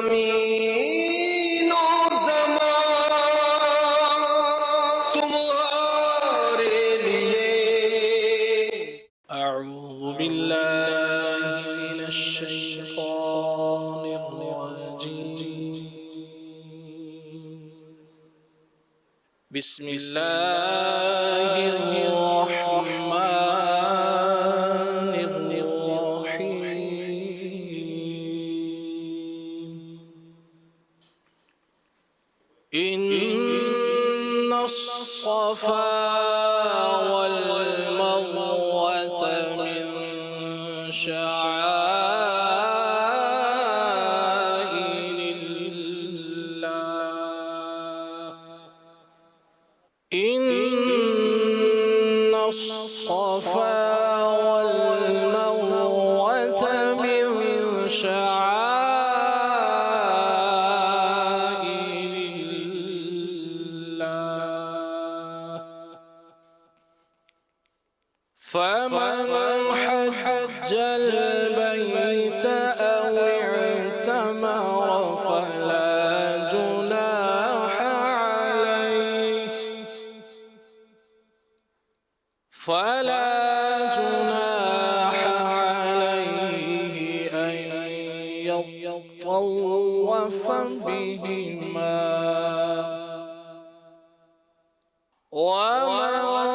زمین و زمان تمہارے لیے۔ اعوذ باللہ من الشیطان الرجیم، بسم اللہ الرحمن الرحیم۔ ان الصفا والمروة من شعائر الله، إن الصفا والمروة من شعائر الله، فمن حج البيت أو اعتمر فلا جناح عليه أن يطوف بهما، ومن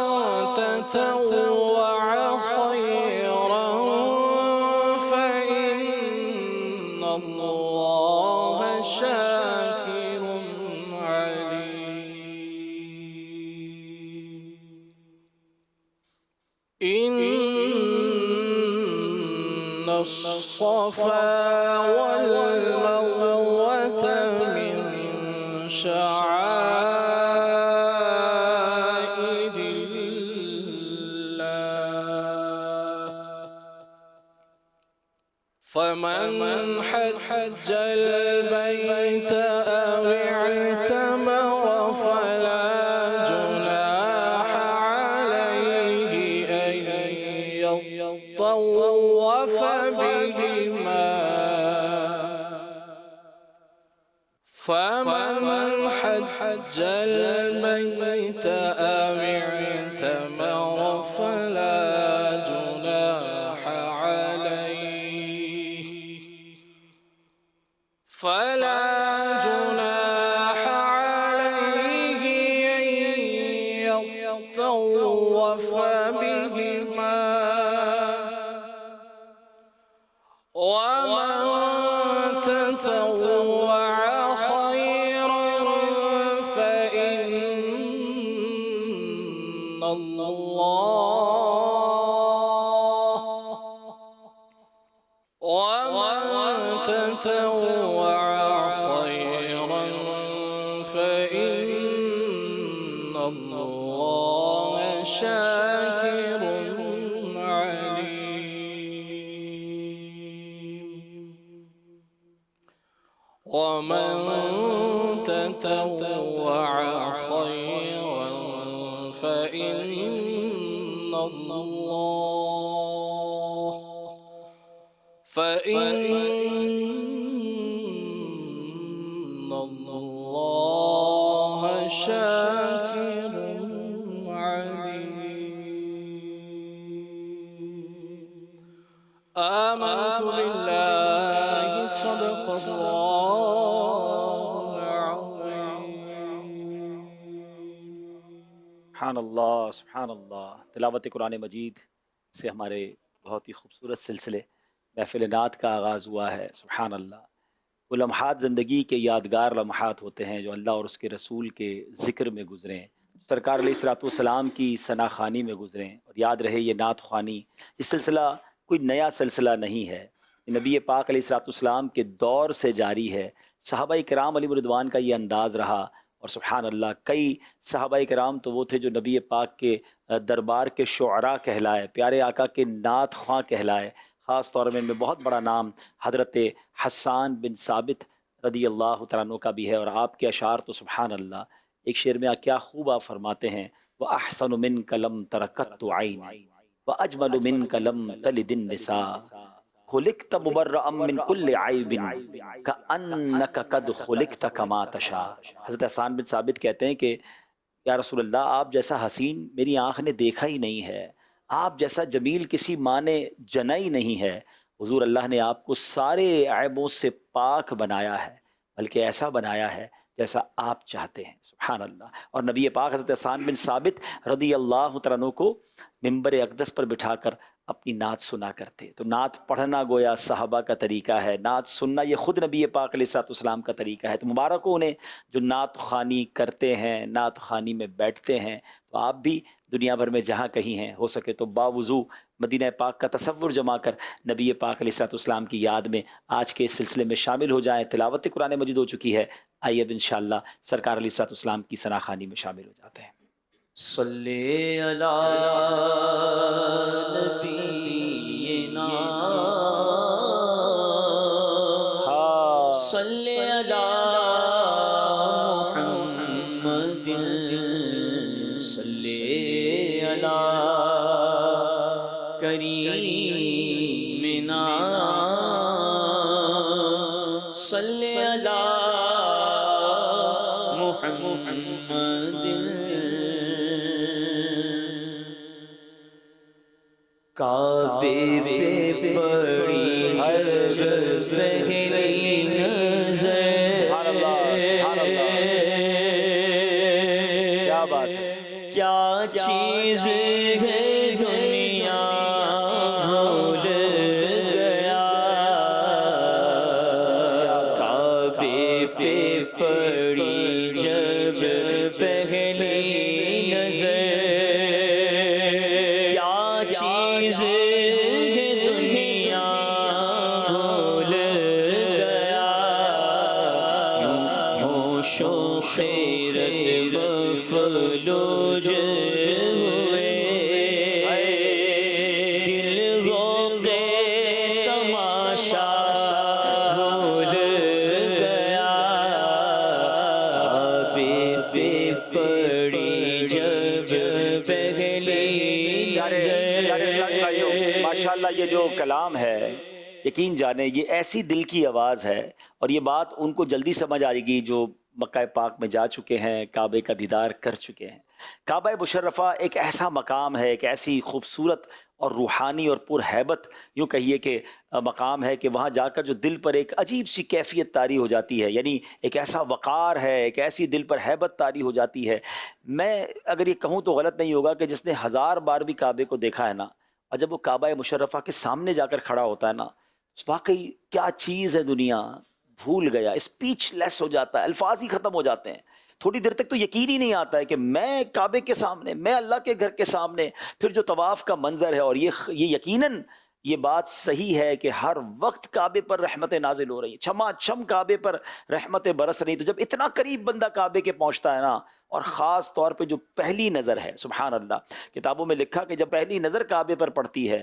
تطوع خيرا فإن الله شاكر عليم۔ إن الصفا والمروة من شعائر الله، فمن حج البيت أو اعتمر فلا جناح عليه أن يطوف بهما، فمن حج البيت أو اعتمر فلا جناح عليه أن يطوف بهما، ومن تطوع خيرا فإن الله شاكر عليم۔ ومن تطوع خيرا فإن الله شاكر آمنت بالله صدق الله العظيم۔ سبحان اللہ سبحان اللہ۔ تلاوت قرآن مجید سے ہمارے بہت ہی خوبصورت سلسلے محفل نعت کا آغاز ہوا ہے۔ سبحان اللہ، وہ لمحات زندگی کے یادگار لمحات ہوتے ہیں جو اللہ اور اس کے رسول کے ذکر میں گزریں، سرکار علیہ الصلوۃ والسلام کی ثنا خوانی میں گزریں، اور یاد رہے یہ نعت خوانی یہ سلسلہ کوئی نیا سلسلہ نہیں ہے، نبی پاک علیہ الصلوۃ والسلام کے دور سے جاری ہے۔ صحابہ کرام علیہم رضوان کا یہ انداز رہا، اور سبحان اللہ کئی صحابہ کرام تو وہ تھے جو نبی پاک کے دربار کے شعراء کہلائے، پیارے آقا کے نعت خواں کہلائے۔ خاص طور میں ان میں بہت بڑا نام حضرت حسان بن ثابت رضی اللہ تعالیٰ عنہ کا بھی ہے، اور آپ کے اشعار تو سبحان اللہ، ایک شعر میں کیا خوب آپ فرماتے ہیں، وَأَحْسَنُ مِنْكَ لَمْ تَرَكَتْ عَيْنِ وَأَجْمَلُ مِنْكَ لَمْ تَلِدِ النِّسَاء۔ خلقت مبرأ من کل عیب کأنک قد خلقت کما تشاء۔ حضرت حسان بن ثابت کہتے ہیں کہ یا رسول اللہ، آپ جیسا حسین میری آنکھ نے دیکھا ہی نہیں ہے، آپ جیسا جمیل کسی ماں نے جنا ہی نہیں ہے۔ حضور اللہ نے آپ کو سارے عیبوں سے پاک بنایا ہے، بلکہ ایسا بنایا ہے جیسا آپ چاہتے ہیں۔ سبحان اللہ۔ اور نبی پاک حضرت حسان بن ثابت رضی اللہ تعالیٰ عنہ کو ممبر اقدس پر بٹھا کر اپنی نعت سنا کرتے۔ تو نعت پڑھنا گویا صحابہ کا طریقہ ہے، نعت سننا یہ خود نبی پاک علیہ الصلوۃ والسلام کا طریقہ ہے۔ تو مبارک ہو انہیں جو نعت خوانی کرتے ہیں، نعت خوانی میں بیٹھتے ہیں۔ تو آپ بھی دنیا بھر میں جہاں کہیں ہیں، ہو سکے تو باوضو مدینہ پاک کا تصور جما کر نبی پاک علیہ الصلوۃ والسلام کی یاد میں آج کے اس سلسلے میں شامل ہو جائیں۔ تلاوت قرآن مجید ہو چکی ہے، آئیے اب انشاءاللہ سرکار علیہ الصلوۃ والسلام کی ثنا خوانی میں شامل ہو جاتے ہیں۔ صلی علی نبینا صلی علی محمد صلی علی کریمنا صلی علی محمد کعبے پہ پڑی جب پہلی نظر، سبحان اللہ، سبحان اللہ، کیا بات ہے، کیا چیز ہے دنیا بھول گیا، کعبے پہ پڑی جب پہلی نظر، چیز ہے دنیا بھول گیا، ہوش و خیرت مفلوج ہوئے، دل غوغ تماشا بھول گیا، کعبے پہ پڑی جب پہلی ماشاءاللہ یہ جو کلام ہے، یقین جانیں یہ ایسی دل کی آواز ہے، اور یہ بات ان کو جلدی سمجھ آئے گی جو مکہ پاک میں جا چکے ہیں، کعبے کا دیدار کر چکے ہیں۔ کعبہ مشرفہ ایک ایسا مقام ہے، ایک ایسی خوبصورت اور روحانی اور پر ہیبت یوں کہیے کہ مقام ہے کہ وہاں جا کر جو دل پر ایک عجیب سی کیفیت طاری ہو جاتی ہے، یعنی ایک ایسا وقار ہے، ایک ایسی دل پر ہیبت طاری ہو جاتی ہے۔ میں اگر یہ کہوں تو غلط نہیں ہوگا کہ جس نے 1000 بار بھی کعبے کو دیکھا ہے نا، اور جب وہ کعبہ مشرفہ کے سامنے جا کر کھڑا ہوتا ہے نا، واقعی کیا چیز ہے دنیا، بھول گیا، اسپیچ لیس ہو جاتا ہے، الفاظ ہی ختم ہو جاتے ہیں۔ تھوڑی دیر تک تو یقین ہی نہیں آتا ہے کہ میں کعبے کے سامنے، میں اللہ کے گھر کے سامنے، پھر جو طواف کا منظر ہے، اور یہ یقیناً یہ بات صحیح ہے کہ ہر وقت کعبے پر رحمتیں نازل ہو رہی ہیں، چھما چھم کعبے پر رحمتیں برس رہی ہیں۔ تو جب اتنا قریب بندہ کعبے کے پہنچتا ہے نا، اور خاص طور پہ جو پہلی نظر ہے، سبحان اللہ، کتابوں میں لکھا کہ جب پہلی نظر کعبے پر پڑتی ہے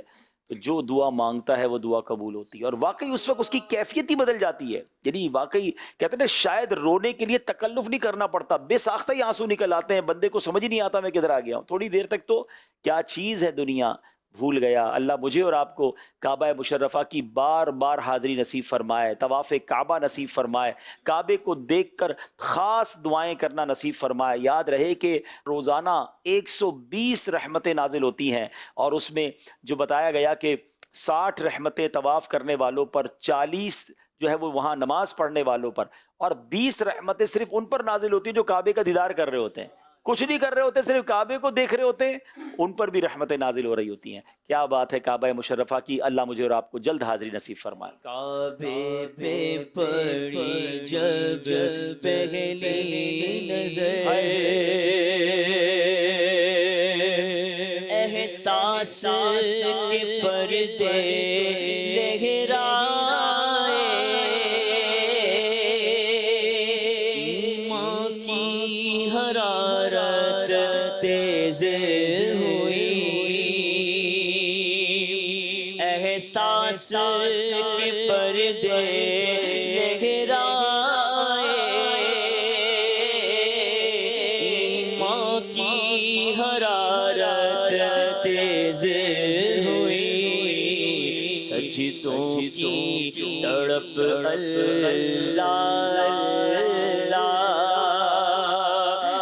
تو جو دعا مانگتا ہے وہ دعا قبول ہوتی ہے، اور واقعی اس وقت اس کی کیفیت ہی بدل جاتی ہے۔ یعنی واقعی کہتے ہیں شاید رونے کے لیے تکلف نہیں کرنا پڑتا، بے ساختہ ہی آنسو نکل آتے ہیں، بندے کو سمجھ ہی نہیں آتا میں کدھر آ گیا ہوں۔ تھوڑی دیر تک تو کیا چیز ہے دنیا، بھول گیا۔ اللہ مجھے اور آپ کو کعبہ مشرفہ کی بار بار حاضری نصیب فرمائے، طواف کعبہ نصیب فرمائے، کعبے کو دیکھ کر خاص دعائیں کرنا نصیب فرمائے۔ یاد رہے کہ روزانہ 120 رحمتیں نازل ہوتی ہیں، اور اس میں جو بتایا گیا کہ 60 رحمتیں طواف کرنے والوں پر، 40 جو ہے وہ وہاں نماز پڑھنے والوں پر، اور 20 رحمتیں صرف ان پر نازل ہوتی ہیں جو کعبے کا دیدار کر رہے ہوتے ہیں، کچھ نہیں کر رہے ہوتے، صرف کعبے کو دیکھ رہے ہوتے ہیں، ان پر بھی رحمتیں نازل ہو رہی ہوتی ہیں۔ کیا بات ہے کعبہ مشرفہ کی، اللہ مجھے اور آپ کو جلد حاضری نصیب فرمائے۔ کعبے پہ پڑی جب پہلی نظر، احساس کے پردے لہرائے، ایمان کی حرارت تیز ہوئی، احساس کے پردے لہرائے، ایمان کی حرارت تیز ہوئی، سجدوں تڑپ اللہ اللہ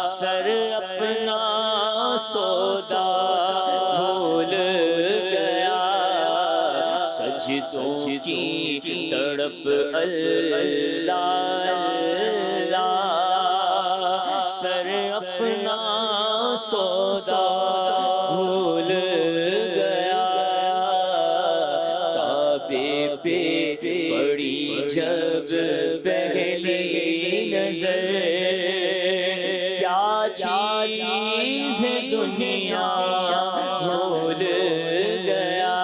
سر اپنا سودا بھول گیا سجدوں کی تڑپ اللہ اللہ سر اپنا سودا بھول گیا کعبے پہ پڑی جب پہلی نظر کیا چیز ہے دنیا بھول گیا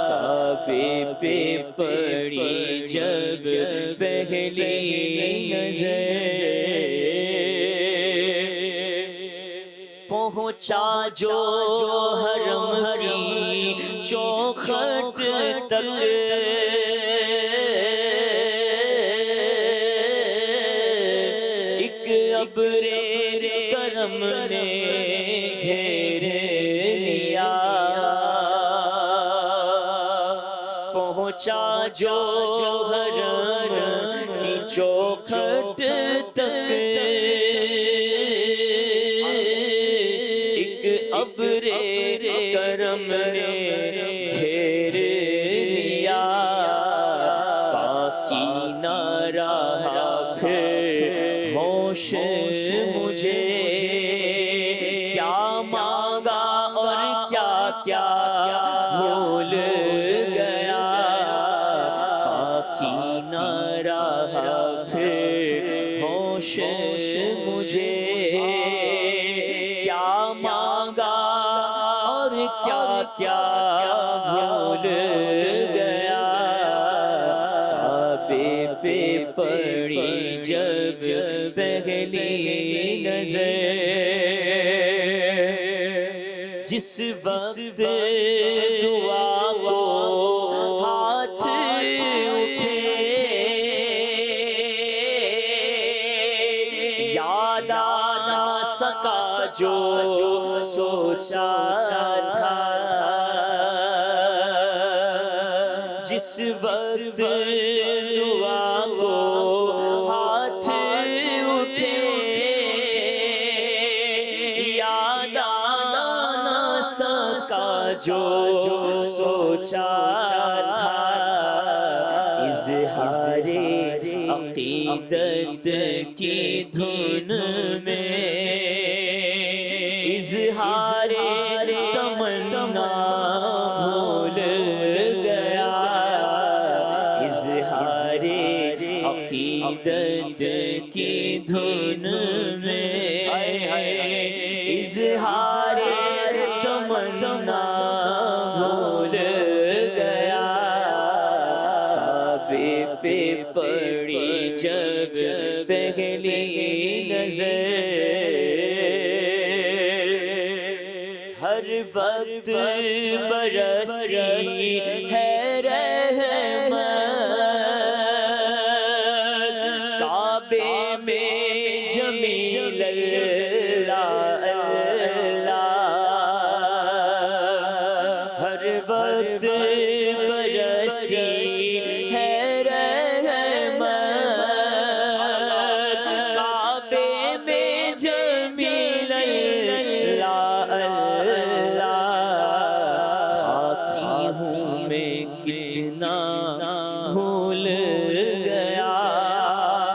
کعبے پہ پڑی جب پہلی نظر پہنچا جو حرم کی چوکھٹ تک ایک ابر کرم نے گھیر لیا پہنچا جو حرم کی چوکھٹ تک ابر کرم نے گھیر لیا باقی نہ رہا پھر ہوش مجھے کیا مانگا اور کیا کیا بھول گیا باقی نہ رہا پھر ہوش مجھے کیا کیا بھول گیا کعبے پہ پڑی جب پہلی نظر جس وقت دعا کو ہاتھ اٹھے یاد آ سکا جو سوچا تھا جس وقت دعا کو ہاتھ اٹھے یاد آ نہ سکا جو سوچا تھا اظہار عقیدت کی دھن میں اظہار تمنا بھول گیا اظہار عقیدت کی دھن میں اظہار تمنا بھول گیا کعبے پہ پڑی جب پہلی نظر ہر وقت برستی ہے رحمت کعبے میں جمیل اللہ اللہ ہر وقت برستی ہے رحمت کعبے میں جمیل اللہ کتنا بھول گیا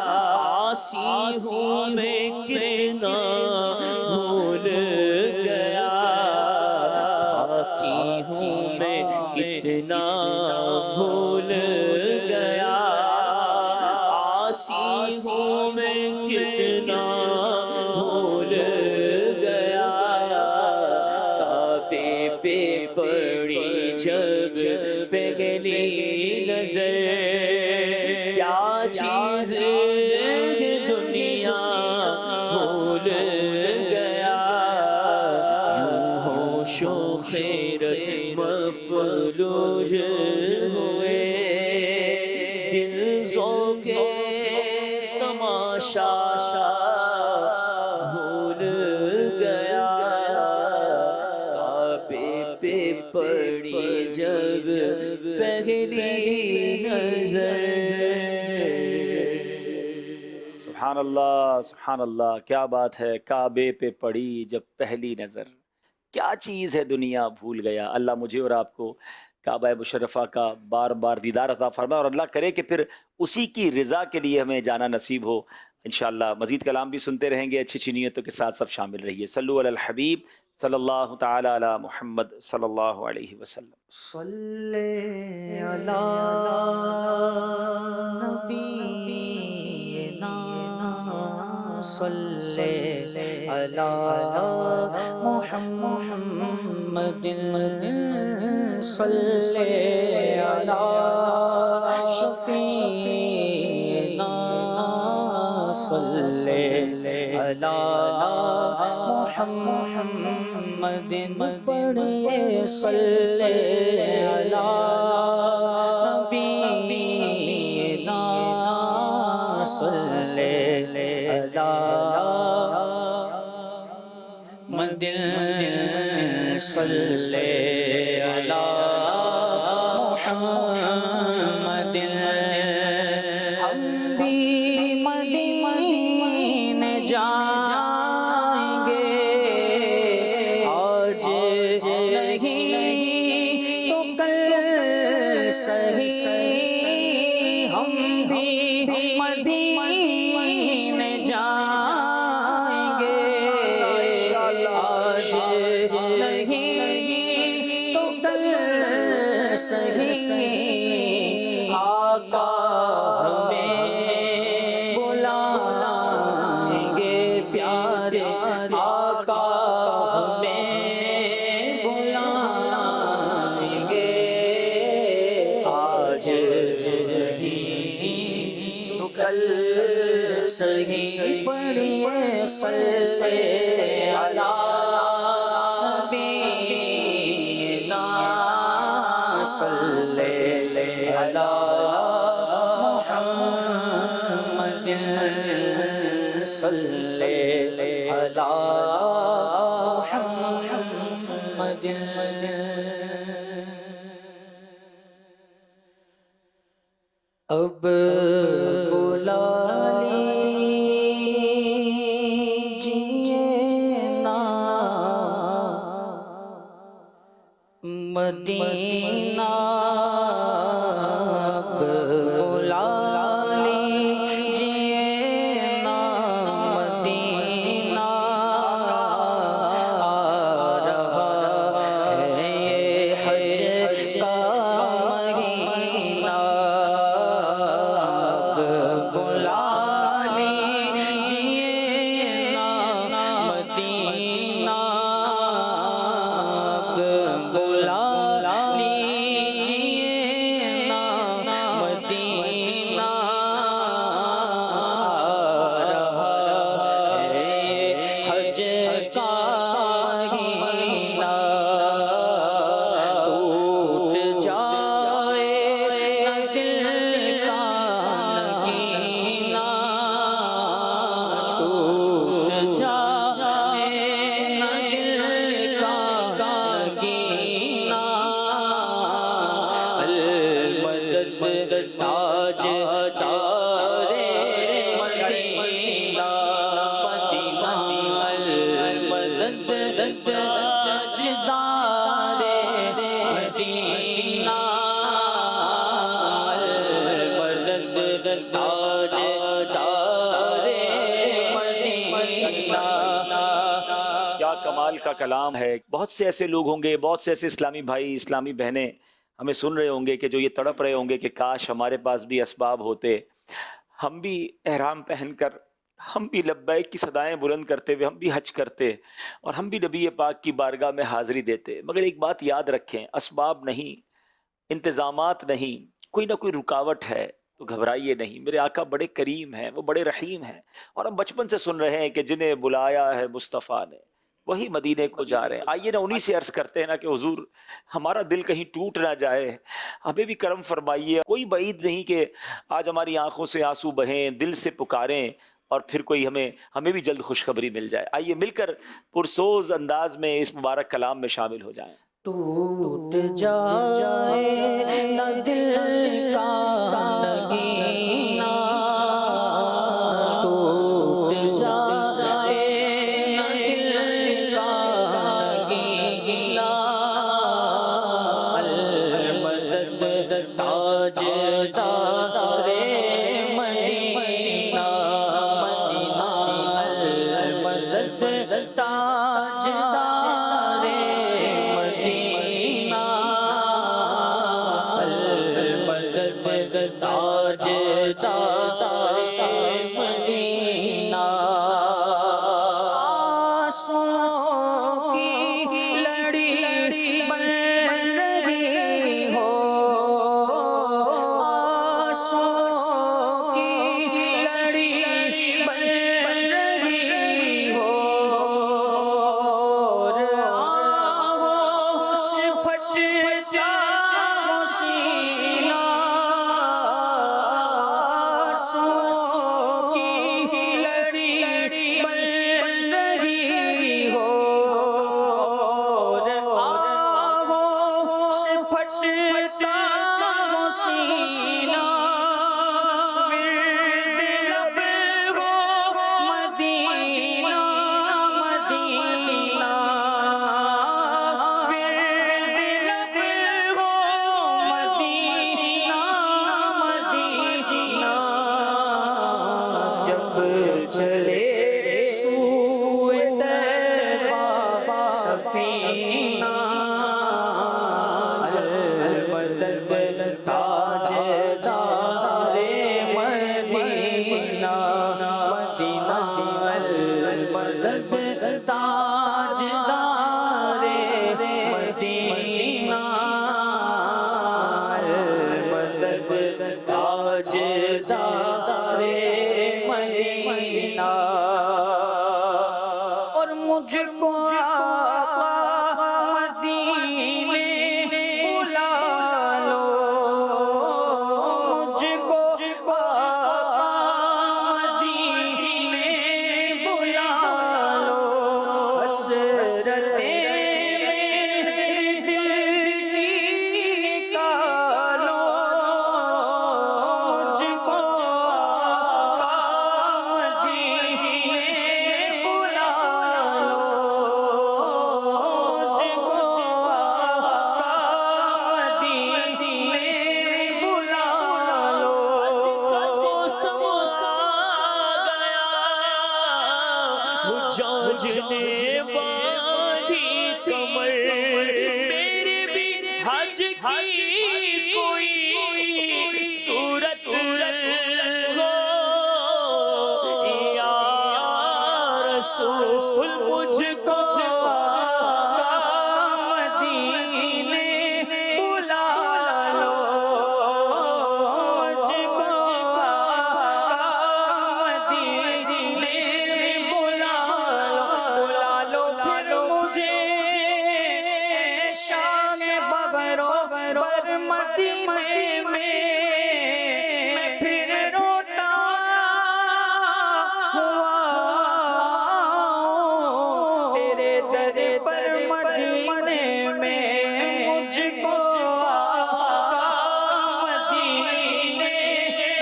عاصی ہوں میں کتنا بھول گیا خاکی ہوں میں کتنا بھول گیا عاصی ہوں میں کتنا بھول گیا کعبے پہ پڑی جب پہلی نظر کیا چیز ہے دنیا بھول گیا یوں ہوش و خیرت مفلوج ہوئے دل ذوق تماشا بھول گیا کعبے پہ پڑی جب پہلی نظر سبحان اللہ، کیا بات ہے، کعبے پہ پڑی جب پہلی نظر، کیا چیز ہے دنیا بھول گیا۔ اللہ مجھے اور آپ کو کعبہ مشرفہ کا بار بار دیدار عطا فرمائے، اور اللہ کرے کہ پھر اسی کی رضا کے لیے ہمیں جانا نصیب ہو انشاءاللہ۔ مزید کلام بھی سنتے رہیں گے، اچھی اچھی نیتوں کے ساتھ سب شامل رہیے۔ صلو علی الحبیب صلی اللہ تعالی علی محمد صلی اللہ علیہ وسلم۔ صلی علی نبینا، صلی علی محمد، صلی علی شفیعنا، صلی علی محمد، پڑھئے صلی علی نبینا، صلی علی مدن، صلی علی محمد۔ ہم بھی مدینے جائیں گے، آج نہیں تو کل صحیح، ہم بھی مدینے جائیں گے، آج نہیں تو کل صحیح، آقا ہمیں بلائیں گے پیارے، آقا ہمیں بلائیں گے، آج نہیں تو کل صحیح، پڑھئے صلی علی نبینا، صلی علی محمد، صلی علی محمد۔ اب بلا لیجیے نا مدینہ، اب بلا لیجیے نا مدینہ، آ رہا ہے یہ حج کا مہینہ، اب بلا لیجیے نا مدینہ، اب بلا لیجیے نا مدینہ، آ رہا ہے حج کا مہینہ، ٹوٹ جائے نہ دل کا نگینہ، ٹوٹ جائے نہ دل کا نگینہ، المدد تاج تارے مدینہ، المدد تاج دارے مدینہ، المدد تاج تارے مدینہ۔ کیا کمال کا کلام ہے۔ بہت سے ایسے لوگ ہوں گے، بہت سے ایسے اسلامی بھائی اسلامی بہنیں ہمیں سن رہے ہوں گے کہ جو یہ تڑپ رہے ہوں گے کہ کاش ہمارے پاس بھی اسباب ہوتے، ہم بھی احرام پہن کر، ہم بھی لبیک کی صدائیں بلند کرتے ہوئے ہم بھی حج کرتے، اور ہم بھی نبی پاک کی بارگاہ میں حاضری دیتے۔ مگر ایک بات یاد رکھیں، اسباب نہیں، انتظامات نہیں، کوئی نہ کوئی رکاوٹ ہے تو گھبرائیے نہیں۔ میرے آقا بڑے کریم ہیں، وہ بڑے رحیم ہیں، اور ہم بچپن سے سن رہے ہیں کہ جنہیں بلایا ہے مصطفیٰ نے وہی مدینے کو جا رہے ہیں۔ آئیے نا انہی سے عرض کرتے ہیں نا کہ حضور ہمارا دل کہیں ٹوٹ نہ جائے، ہمیں بھی کرم فرمائیے۔ کوئی بعید نہیں کہ آج ہماری آنکھوں سے آنسو بہیں، دل سے پکاریں، اور پھر کوئی ہمیں بھی جلد خوشخبری مل جائے۔ آئیے مل کر پرسوز انداز میں اس مبارک کلام میں شامل ہو جائیں۔ ٹوٹ جائے نہ دل کا نگینہ، ٹوٹ تاجدار مدینہ آنسوؤں کی لڑی بن رہی ہو آنسوؤں کی لڑی بن رہی ہو چلے سوئے طیبہ سفینہ المدد تاجدار مدینہ مدینہ المدد تاجدار مدینہ المدد تاجدار مدینہ اور مجھ کو آقا مدینے بلا لو مجھ کو آقا مدینے بلا لو حسرتیں جاجنے باندھی کمر میرے بھی حج کی کوئی صورت ہو یا رسول مجھ کو مدینے بلا لو مجھ کو مدینے شان بغرو بر مدینے میں پھر روتا ہوا تیرے در پر مدینے میں مجھ کو آقا مدینے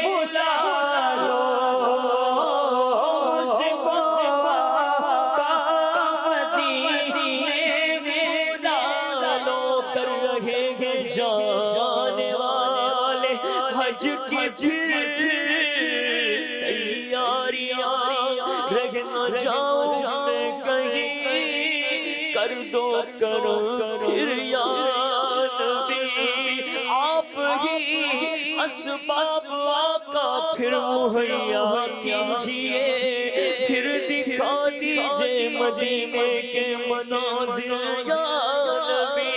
بلا لو مجھ کو آقا مدینے جانے والے حج کی تیاریاں رہنا جاؤں میں کہیں کر دو کرو پھر یا نبی آپ ہی اسباب آقا پھر مہیا کیجئے پھر دکھا دیجئے مدینے کے مناظر یا نبی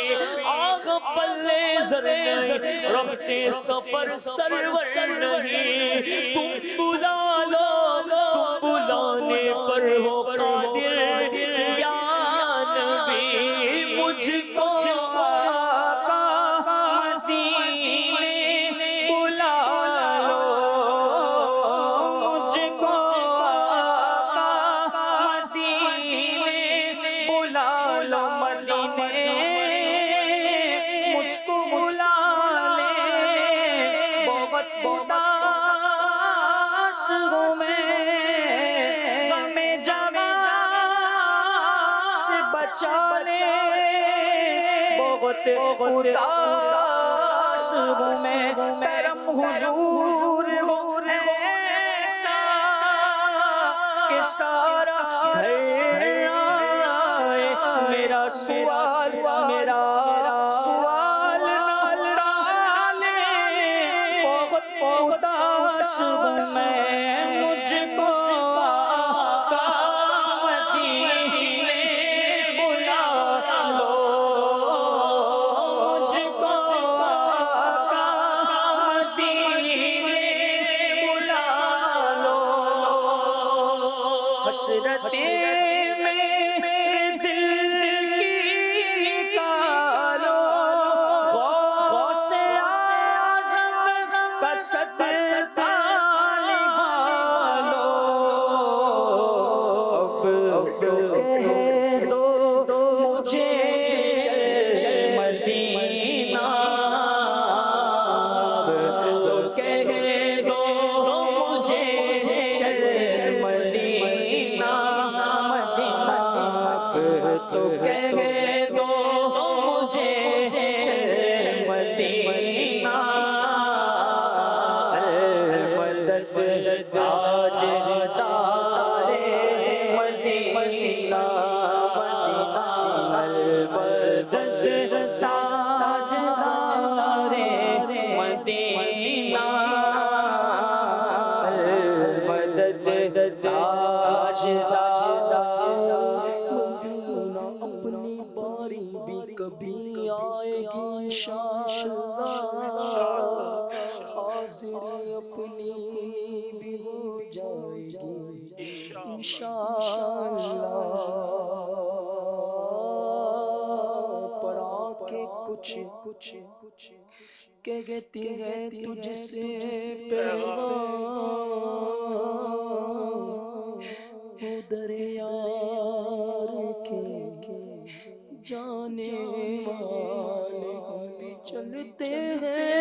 پلے زر نہیں رکھتے سفر سرور نہیں تم بلا لو تم بلانے پر ہو قادر یا نبی مجھ کو آقا مدینے بلا لو مجھ کو آقا مدینے بلا لو مدینے مجھ کو بلا لے بہت اداس ہوں میں غم جوان سے بچا لے بہت اداس ہوں میں کرم حضور ہو ایسا کہ سارا گھر آئے میرا سوال حسرتیں میرے دل کی نکالو، غوث اعظم کا صدقہ نبھالو، اب کہہ دو مجھے مدینہ، اب کہہ دو مجھے مدینہ، مدینہ، اب تو کہہ دو مجھے مدینہ، المدد تاج دارے مدینہ، المدد تاج دارے مدینہ، المدد تاج مدینہ اپنی باری بھی کبھی آئے گی انشاءاللہ، حاضری اپنی بھی ہو جائے گی انشاءاللہ، پر آ کے کچھ کہتی ہے تجھ سے پیغام، ادھر یار کے جانے والے ہم بھی چلتے ہیں،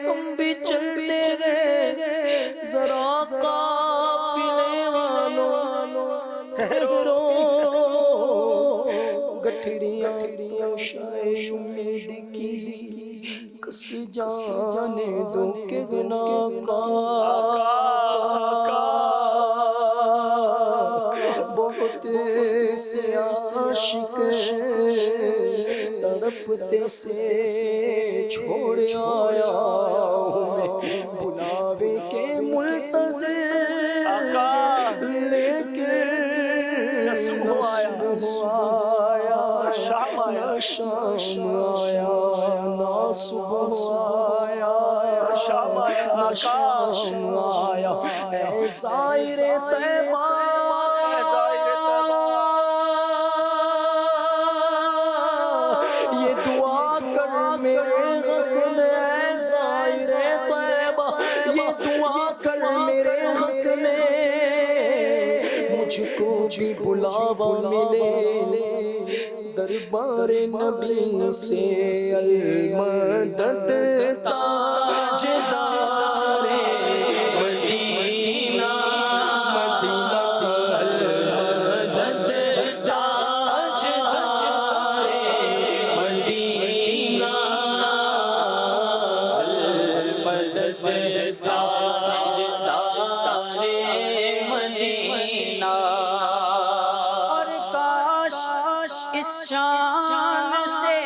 ہم بھی چلتے ہیں، ذرا قافلے والوں ٹھہرو، گٹھریاں توشائے امید کی کس جانے دو کہ گناہ کا بہت سے عاشق تڑپتے سے چھوڑ آیا ہوں میں بلاوے کے منتظر، لیکن نہ صبح آیا نہ شام آیا، نہ صبح آیا نہ شام آیا، اے زائر طیبہ یہ دعا کر میرے حق میں، اے زائر طیبہ یہ دعا کر میرے حق میں، مجھ کو بھی بلاوا ملے دربار نبی سے، المدد تاج دارے مدینہ، مدینہ، المدد تاج دارے مدینہ، المدد تاج دارے مدینہ، اور کاش اس شان سے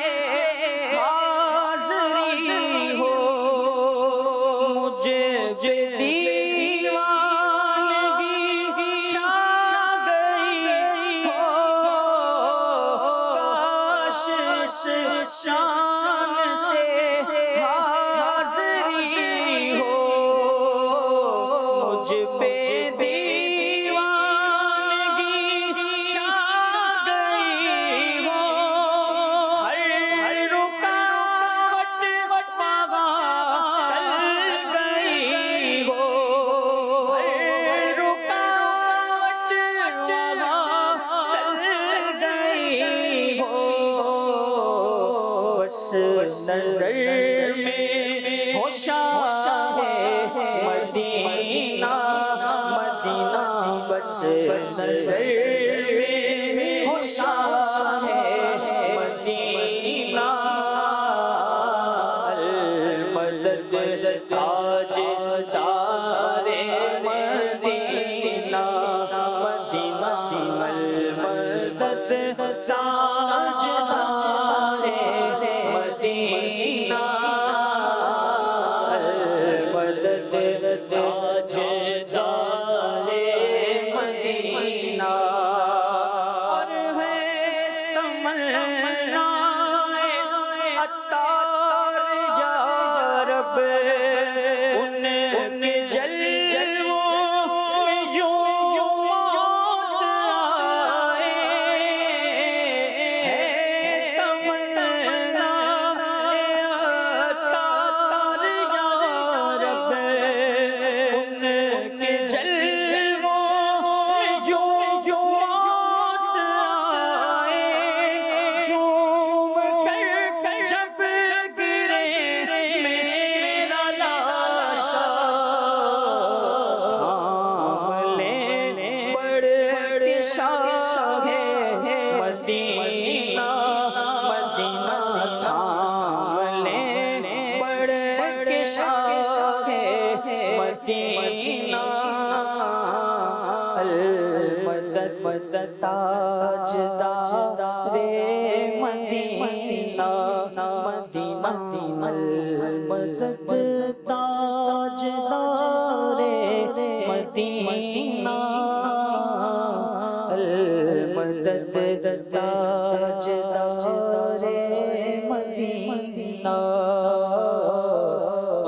حاضری ہو، مجھے دیوانگی چھا گئی ہو، کاش اس شان سے حاضری ہو، مجھ پہ نظر میں ہو شاہ مدینہ، مدینہ، بس نظر میں ہو شاہ مدینہ، المدد تاج دارے مدینہ، مدینہ، المدد تاج دارے مدینہ، المدد تاج دارے مدینہ۔ تاجدار مدینہ مدینہ المدد تاجدار مدینہ المدد تاجدار مدینہ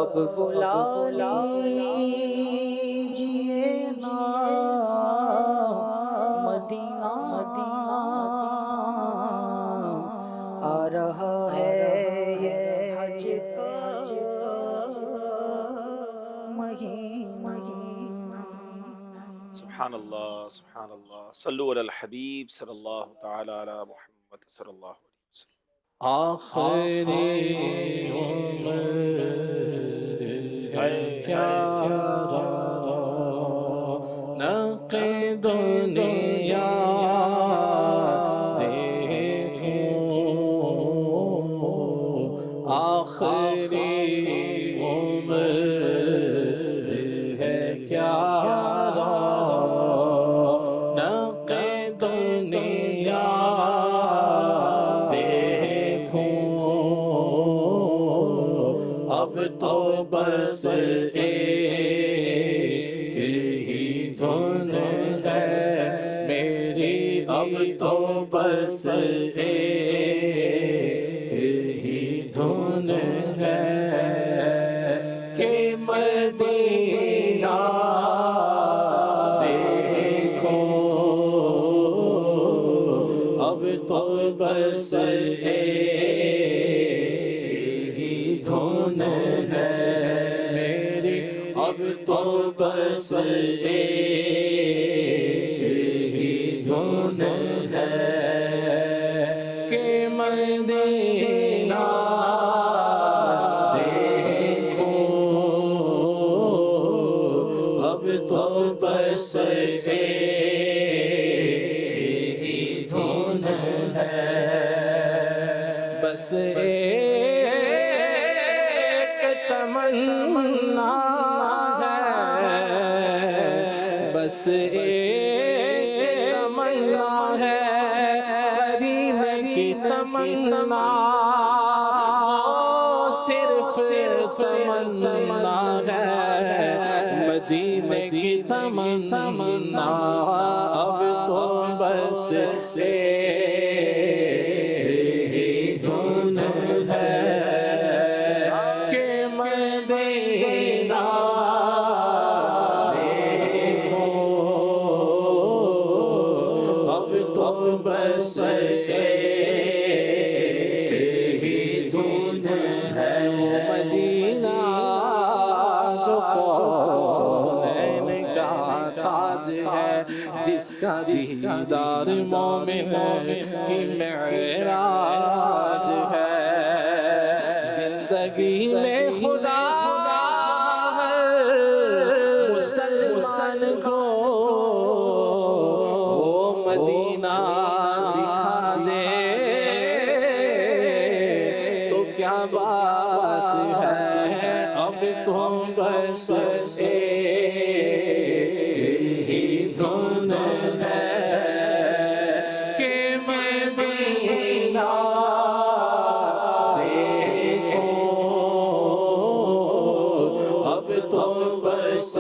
اب بلا لیجیے نا مدینہ آ رہا ہے یہ حج کا مہینہ سبحان اللہ سبحان اللہ صلو علی الحبیب صلی اللہ تعالی علی محمد صلی اللہ علیہ وسلم آخری عمر ہے کیا رونق دنیا دیکھوں آخری عمر ہے کیا رونق دنیا اب تو بس ایک ہی دھن ہے میری اب تو بس ایک ہی دھن ہے کہ مدینہ دیکھو اب تو بس دھن ہے میری اب تو بس ہی دھن ہے کہ مدینہ دیکھو اب تو بس ہی دھن ہے بس تمنا ہے بس ایک تمنا ہے قریب کی تمنا صرف تمنا ہے مدینے کی تمنا اب تو بس ہی دھن ہے بس ہی دھن ہے وہ مدینہ جو کونین کا تاج ہے جس کا دیدار مومن کی معراج ہے زندگی میں خدا ہر مسلمان کو مدینہ دکھا دے تو کیا بات ہے اب تو بس ہی دھن ہے کہ مدینہ دیکھو اب تو بس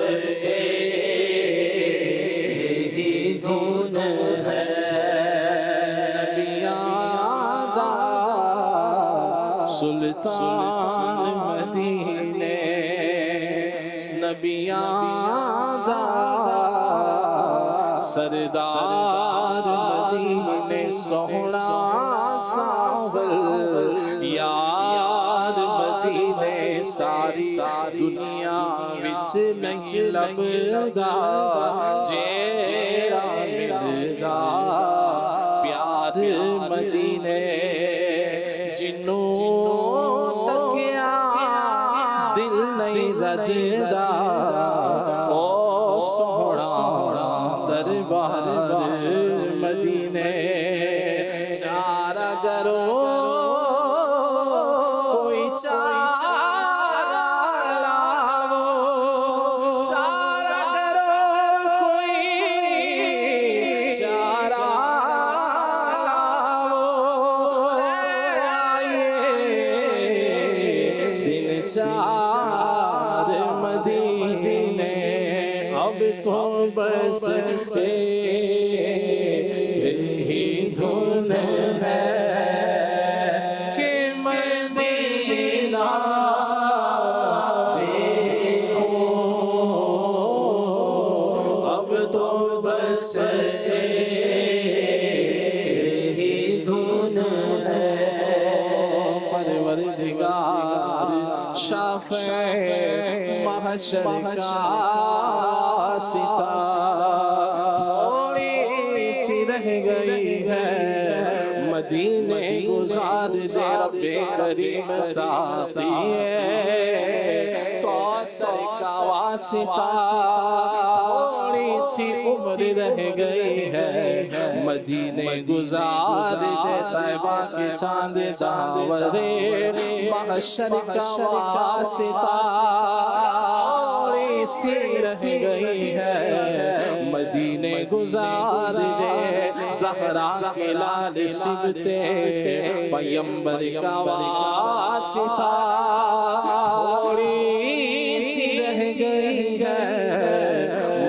سلطان مدینے نبیان دا سردار مدینے سونا ساول یار مدینے ساری دنیا وچ نہیں لبدا جیڑا ملدا پیار مدینے جنوں تکیا دل نہیں رجدا او سونا دربار مدینے چارہ کرو کوئی چارہ لاو چارہ کرو کوئی چارہ چار مدینے اب تو بس یہی دھن ہے کہ مدینہ دیکھو اب تو بس یہی دھن ہے پروردگار شافع محشر کا تھوڑی سی رہ گئی ہے مدینے گزار دے رب کریم ساتھی ہے کوثر کا واسطہ تھوڑی سی عمر رہ گئی ہے مدینے گزار دے طیبہ کے چاند جاورے محشر کا واسطہ تھوڑی سی رہ گئی ہے مدینے گزار دے زہرا کے لال سبتے پیمبر کا واسطہ تھوڑی سی رہ گئی ہے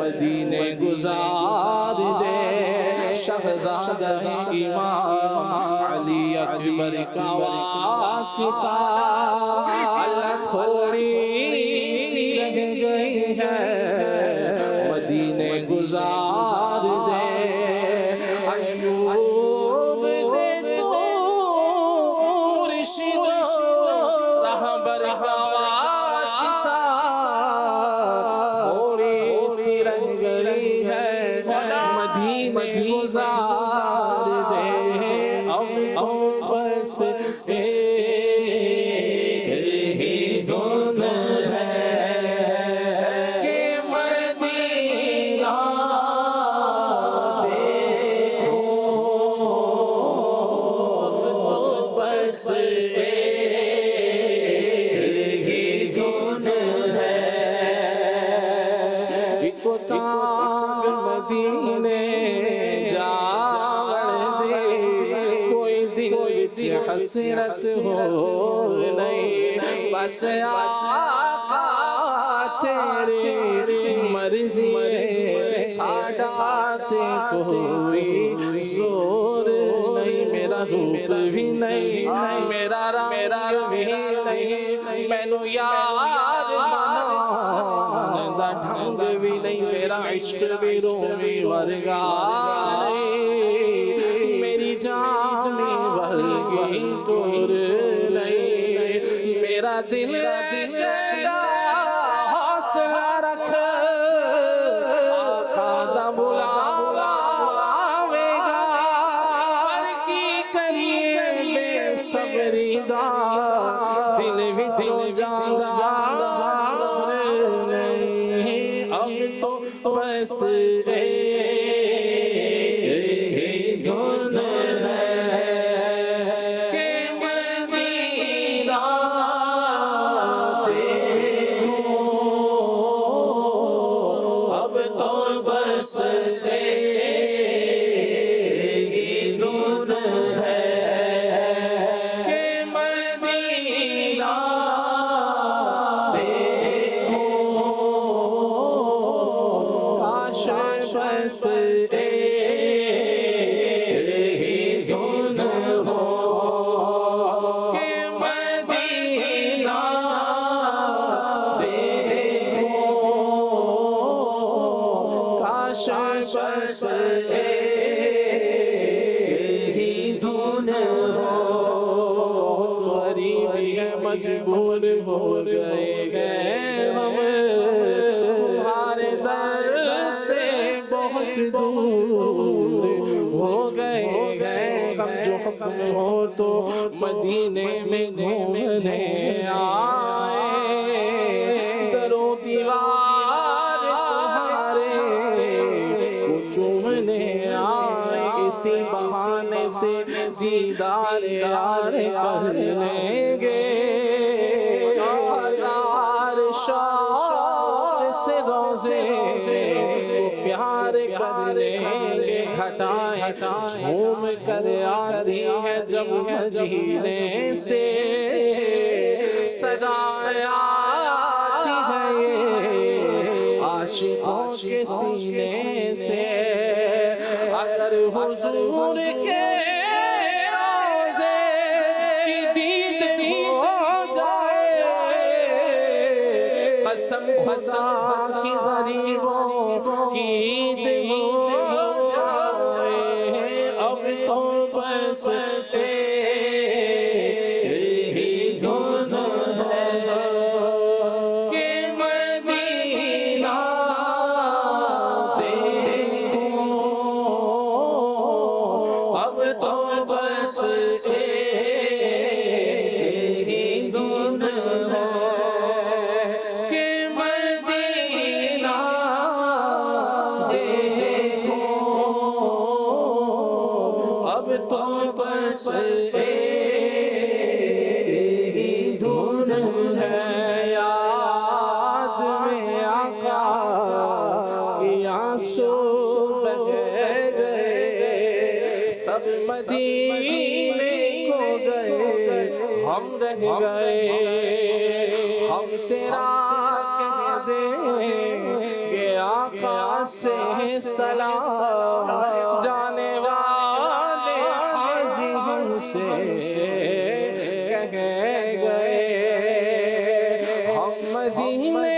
مدینے گزار دے شہزادہ امام علی اکبر کا واسطہ اللہ تھوڑی سی رہ گئی ہے مدینے گزار دے ایوب دے تو مرشد رہبر کا واسطہ تھوڑی سی رہ گئی ہے مدینے گزار دے اب تو بس یہی دھن ہے کہ مدینہ دیکھو بس یہی دھن ہے ایک تانگ مدینے حسرت ہو نہیں بس آقا تیری مرضی ساڈا کوئی زور نہیں میرا روپ بھی نہیں میرا رنگ بھی نہیں مینو یار منا ڈھنگ بھی نہیں میرا عشق بھی رومی ورگا نہیں میری جان ورگی تور نہیں میرا دل حوصلہ رکھ آقا دا بلاوے گا پر کی کریے بے صبری دا دل وچوں جان نہیں اب تو بس مجبور ہو گئے ہیں ہم تمہارے در سے بہت دور ہو گئے ہیں ہم جو حکم ہو تو مدینے میں گھومنے آئے در و دیوار تمہارے کو چومنے آئے اسی بہانے سے دیدار یار کر لیں گے سے روزے پیار کر لیں گے گھٹائیں جھوم کر آتی ہے جب مدینے سے صدا آتی ہے یہ عاشقوں کے سینے سے اگر حضور کے روضے کی دید ہو جائے قسم خدا کی غریبوں کی عید ہو جائے اب تو بس سے سب مدینے کو گئے ہم رہ گئے ہم تیرا کہہ دیں گے آقا سے سلام جانے والے حاجی ہم سے کہہ گئے ہم مدینے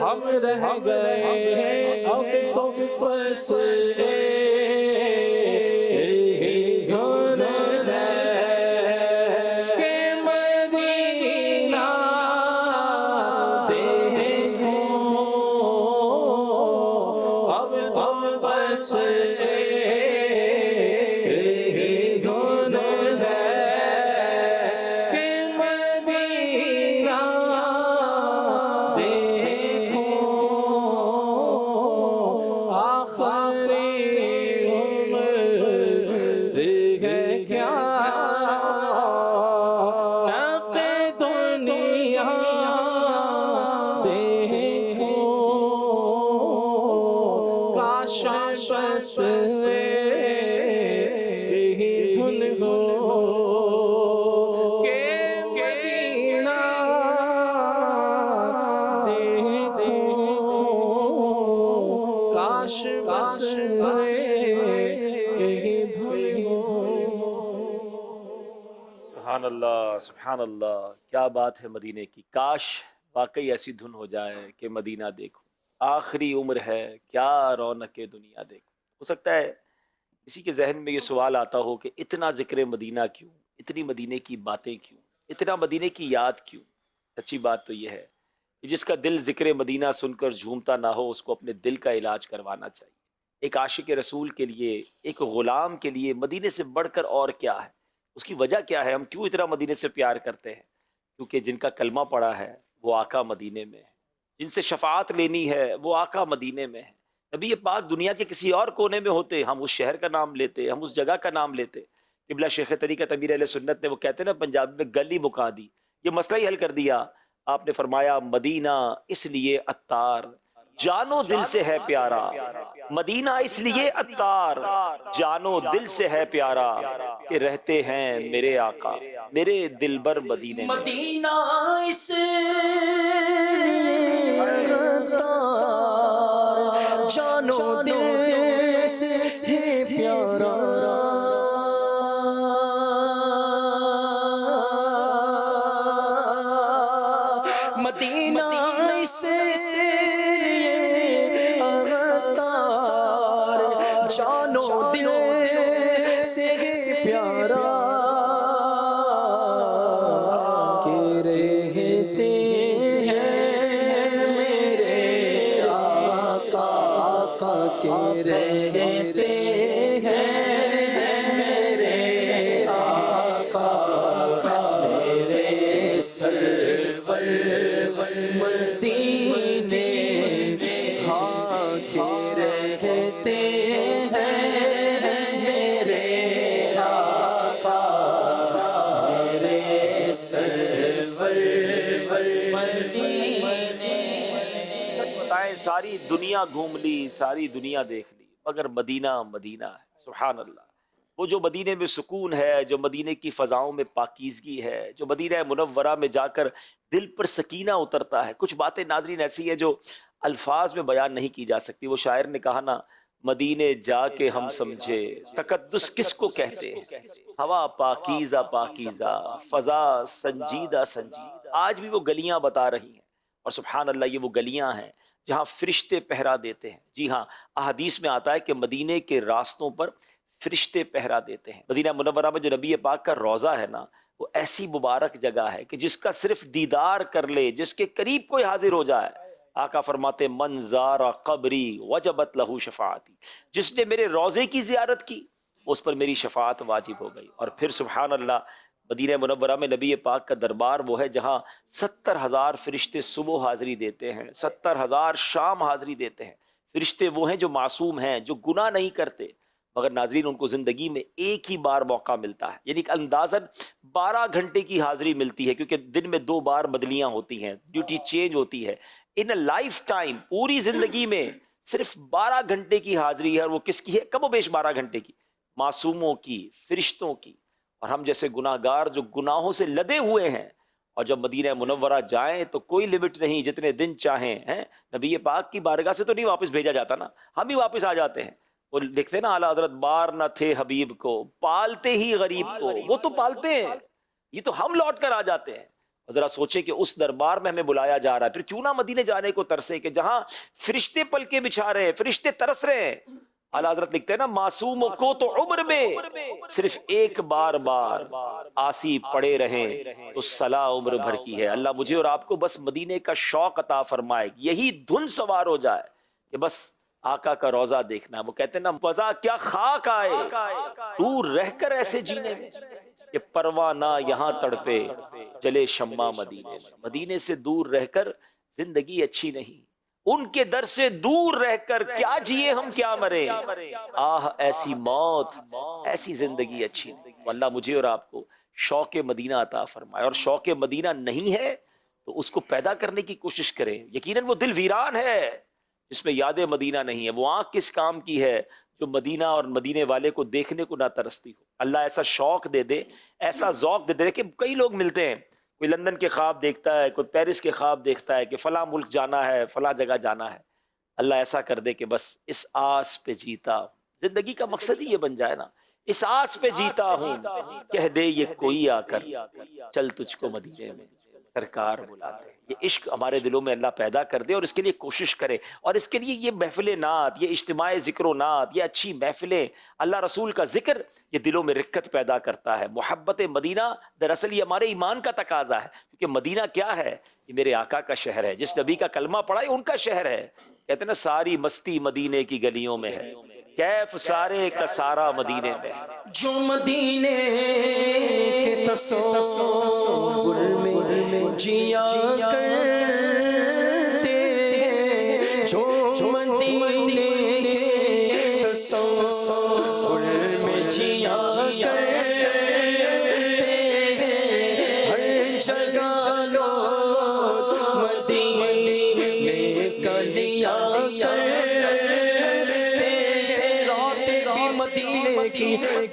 ہم رہ گئے اب تو بس دھن ہے کہ مدینہ دیکھو اب تو بس سبحان اللہ سبحان اللہ، کیا بات ہے مدینے کی، کاش واقعی ایسی دھن ہو جائے کہ مدینہ دیکھو، آخری عمر ہے کیا رونق دنیا دیکھو۔ ہو سکتا ہے کسی کے ذہن میں یہ سوال آتا ہو کہ اتنا ذکر مدینہ کیوں، اتنی مدینے کی باتیں کیوں، اتنا مدینے کی یاد کیوں؟ سچی بات تو یہ ہے کہ جس کا دل ذکر مدینہ سن کر جھومتا نہ ہو اس کو اپنے دل کا علاج کروانا چاہیے۔ ایک عاشق رسول کے لیے، ایک غلام کے لیے مدینے سے بڑھ کر اور کیا ہے؟ اس کی وجہ کیا ہے؟ ہم کیوں اتنا مدینے سے پیار کرتے ہیں؟ کیونکہ جن کا کلمہ پڑا ہے وہ آقا مدینے میں ہے، جن سے شفاعت لینی ہے وہ آقا مدینے میں ہے۔ نبی پاک دنیا کے کسی اور کونے میں ہوتے ہم اس شہر کا نام لیتے، ہم اس جگہ کا نام لیتے۔ قبلہ شیخ طریقت امیر اہل سنت نے وہ کہتے ہیں نا پنجابی میں گلی مکا دی، یہ مسئلہ ہی حل کر دیا۔ آپ نے فرمایا مدینہ اس لیے عطار جانو دل سے ہے پیارا، مدینہ اس لیے عطار جانو دل سے ہے پیارا، کہ رہتے ہیں میرے آقا میرے دلبر مدینے میں۔ مدینہ اس عطار جانو دل سے ہے پیارا، مدینہ اس جانو دل سے پیارا، کہ رہتے ہیں میرے آقا، کہ رہتے ہیں میرے آقا، میرے سرور مدینے، ہاں کہ رہتے ساری دنیا گھوم لی، ساری دنیا دیکھ لی، مگر مدینہ مدینہ ہے۔ سبحان اللہ، وہ جو مدینے میں سکون ہے، جو مدینے کی فضاؤں میں پاکیزگی ہے، جو مدینہ منورہ میں جا کر دل پر سکینہ اترتا ہے۔ کچھ باتیں ناظرین ایسی ہیں جو الفاظ میں بیان نہیں کی جا سکتی۔ وہ شاعر نے کہا نا، مدینے جا کے ہم سمجھے تقدس کس کو کہتے ہیں، ہوا پاکیزہ پاکیزہ، فضا سنجیدہ سنجیدہ۔ آج بھی وہ گلیاں بتا رہی ہیں، اور سبحان اللہ یہ وہ گلیاں ہیں جہاں فرشتے پہرا دیتے ہیں۔ جی ہاں، احادیث میں آتا ہے کہ مدینے کے راستوں پر فرشتے پہرا دیتے ہیں۔ مدینہ منورہ میں جو نبی پاک کا روضہ ہے نا، وہ ایسی مبارک جگہ ہے کہ جس کا صرف دیدار کر لے، جس کے قریب کوئی حاضر ہو جائے، آقا فرماتے من زار قبری وجبت لہو شفاعتی، جس نے میرے روضے کی زیارت کی اس پر میری شفاعت واجب ہو گئی۔ اور پھر سبحان اللہ، مدینہ منورہ میں نبی پاک کا دربار وہ ہے جہاں 70,000 فرشتے صبح حاضری دیتے ہیں، 70,000 شام حاضری دیتے ہیں۔ فرشتے وہ ہیں جو معصوم ہیں، جو گناہ نہیں کرتے، مگر ناظرین ان کو زندگی میں ایک ہی بار موقع ملتا ہے، یعنی کہ اندازاً 12 گھنٹے کی حاضری ملتی ہے، کیونکہ دن میں 2 بار بدلیاں ہوتی ہیں، ڈیوٹی چینج ہوتی ہے۔ ان لائف ٹائم، پوری زندگی میں صرف 12 گھنٹے کی حاضری ہے، اور وہ کس کی ہے؟ کم و بیش 12 گھنٹے کی، معصوموں کی، فرشتوں کی۔ اور ہم جیسے گناہ گار جو گناہوں سے لدے ہوئے ہیں، اور جب مدینہ منورہ جائیں تو کوئی لمٹ نہیں، جتنے دن چاہیں ہیں۔ نبی پاک کی بارگاہ سے تو نہیں واپس بھیجا جاتا نا، ہم ہی واپس آ جاتے ہیں۔ وہ لکھتے ہیں نا اعلیٰ حضرت، بار نہ تھے حبیب کو پالتے ہی غریب کو، وہ تو پالتے ہیں، یہ تو ہم لوٹ کر آ جاتے ہیں۔ ذرا سوچیں کہ اس دربار میں ہمیں بلایا جا رہا ہے، پھر کیوں نہ مدینے جانے کو ترسے، کہ جہاں فرشتے پلکے بچھا رہے ہیں، فرشتے ترس رہے ہیں۔ اعلیٰ حضرت لکھتے ہیں نا، معصوموں کو تو عمر میں صرف ایک بار آسی پڑے رہیں تو صلاح عمر بھر کی ہے۔ اللہ مجھے اور آپ کو بس مدینے کا شوق عطا فرمائے، یہی دھن سوار ہو جائے کہ بس آقا کا روضہ دیکھنا۔ وہ کہتے ہیں نا، وضع کیا خاک آئے دور رہ کر ایسے جینے میں، یہ پروانہ یہاں تڑپے جلے شمع مدینے میں۔ مدینے سے دور رہ کر زندگی اچھی نہیں، ان کے در سے دور رہ کر کیا جیے ہم کیا مرے، آہ ایسی موت ایسی زندگی اچھی نہیں۔ اللہ مجھے اور آپ کو شوق مدینہ عطا فرمائے، اور شوق مدینہ نہیں ہے تو اس کو پیدا کرنے کی کوشش کریں۔ یقیناً وہ دل ویران ہے جس میں یاد مدینہ نہیں ہے، وہ آنکھ کس کام کی ہے جو مدینہ اور مدینے والے کو دیکھنے کو نہ ترستی ہو۔ اللہ ایسا شوق دے دے، ایسا ذوق دے دے کہ کئی لوگ ملتے ہیں، کوئی لندن کے خواب دیکھتا ہے، کوئی پیرس کے خواب دیکھتا ہے کہ فلاں ملک جانا ہے، فلاں جگہ جانا ہے۔ اللہ ایسا کر دے کہ بس اس آس پہ جیتا ہوں، زندگی کا مقصد ہی یہ بن جائے نا، اس آس پہ جیتا ہوں، کہہ دے یہ کوئی آ کر چل تجھ کو مدینے میں سرکار بلاتے ہیں۔ یہ عشق ہمارے دلوں میں اللہ پیدا کر دے، اور اس کے لیے کوشش کرے، اور اس کے لیے یہ محفل نعت، یہ اجتماع ذکر و نعت، یہ اچھی محفلیں، اللہ رسول کا ذکر، یہ دلوں میں رقت پیدا کرتا ہے۔ محبت مدینہ دراصل یہ ہمارے ایمان کا تقاضا ہے، کیونکہ مدینہ کیا ہے؟ یہ میرے آقا کا شہر ہے، جس نبی کا کلمہ پڑھا ہے ان کا شہر ہے۔ کہتے ہیں نا، ساری مستی مدینے کی گلیوں میں ہے، کیف سارے کا سارا مدینے میں ہے۔ جو مدینے کے تصور میں جیا کرتے ہیں، جو مدینے کے تصور میں جیا کرتے ہیں، ہر جگہ لوگ مدینے کا لیا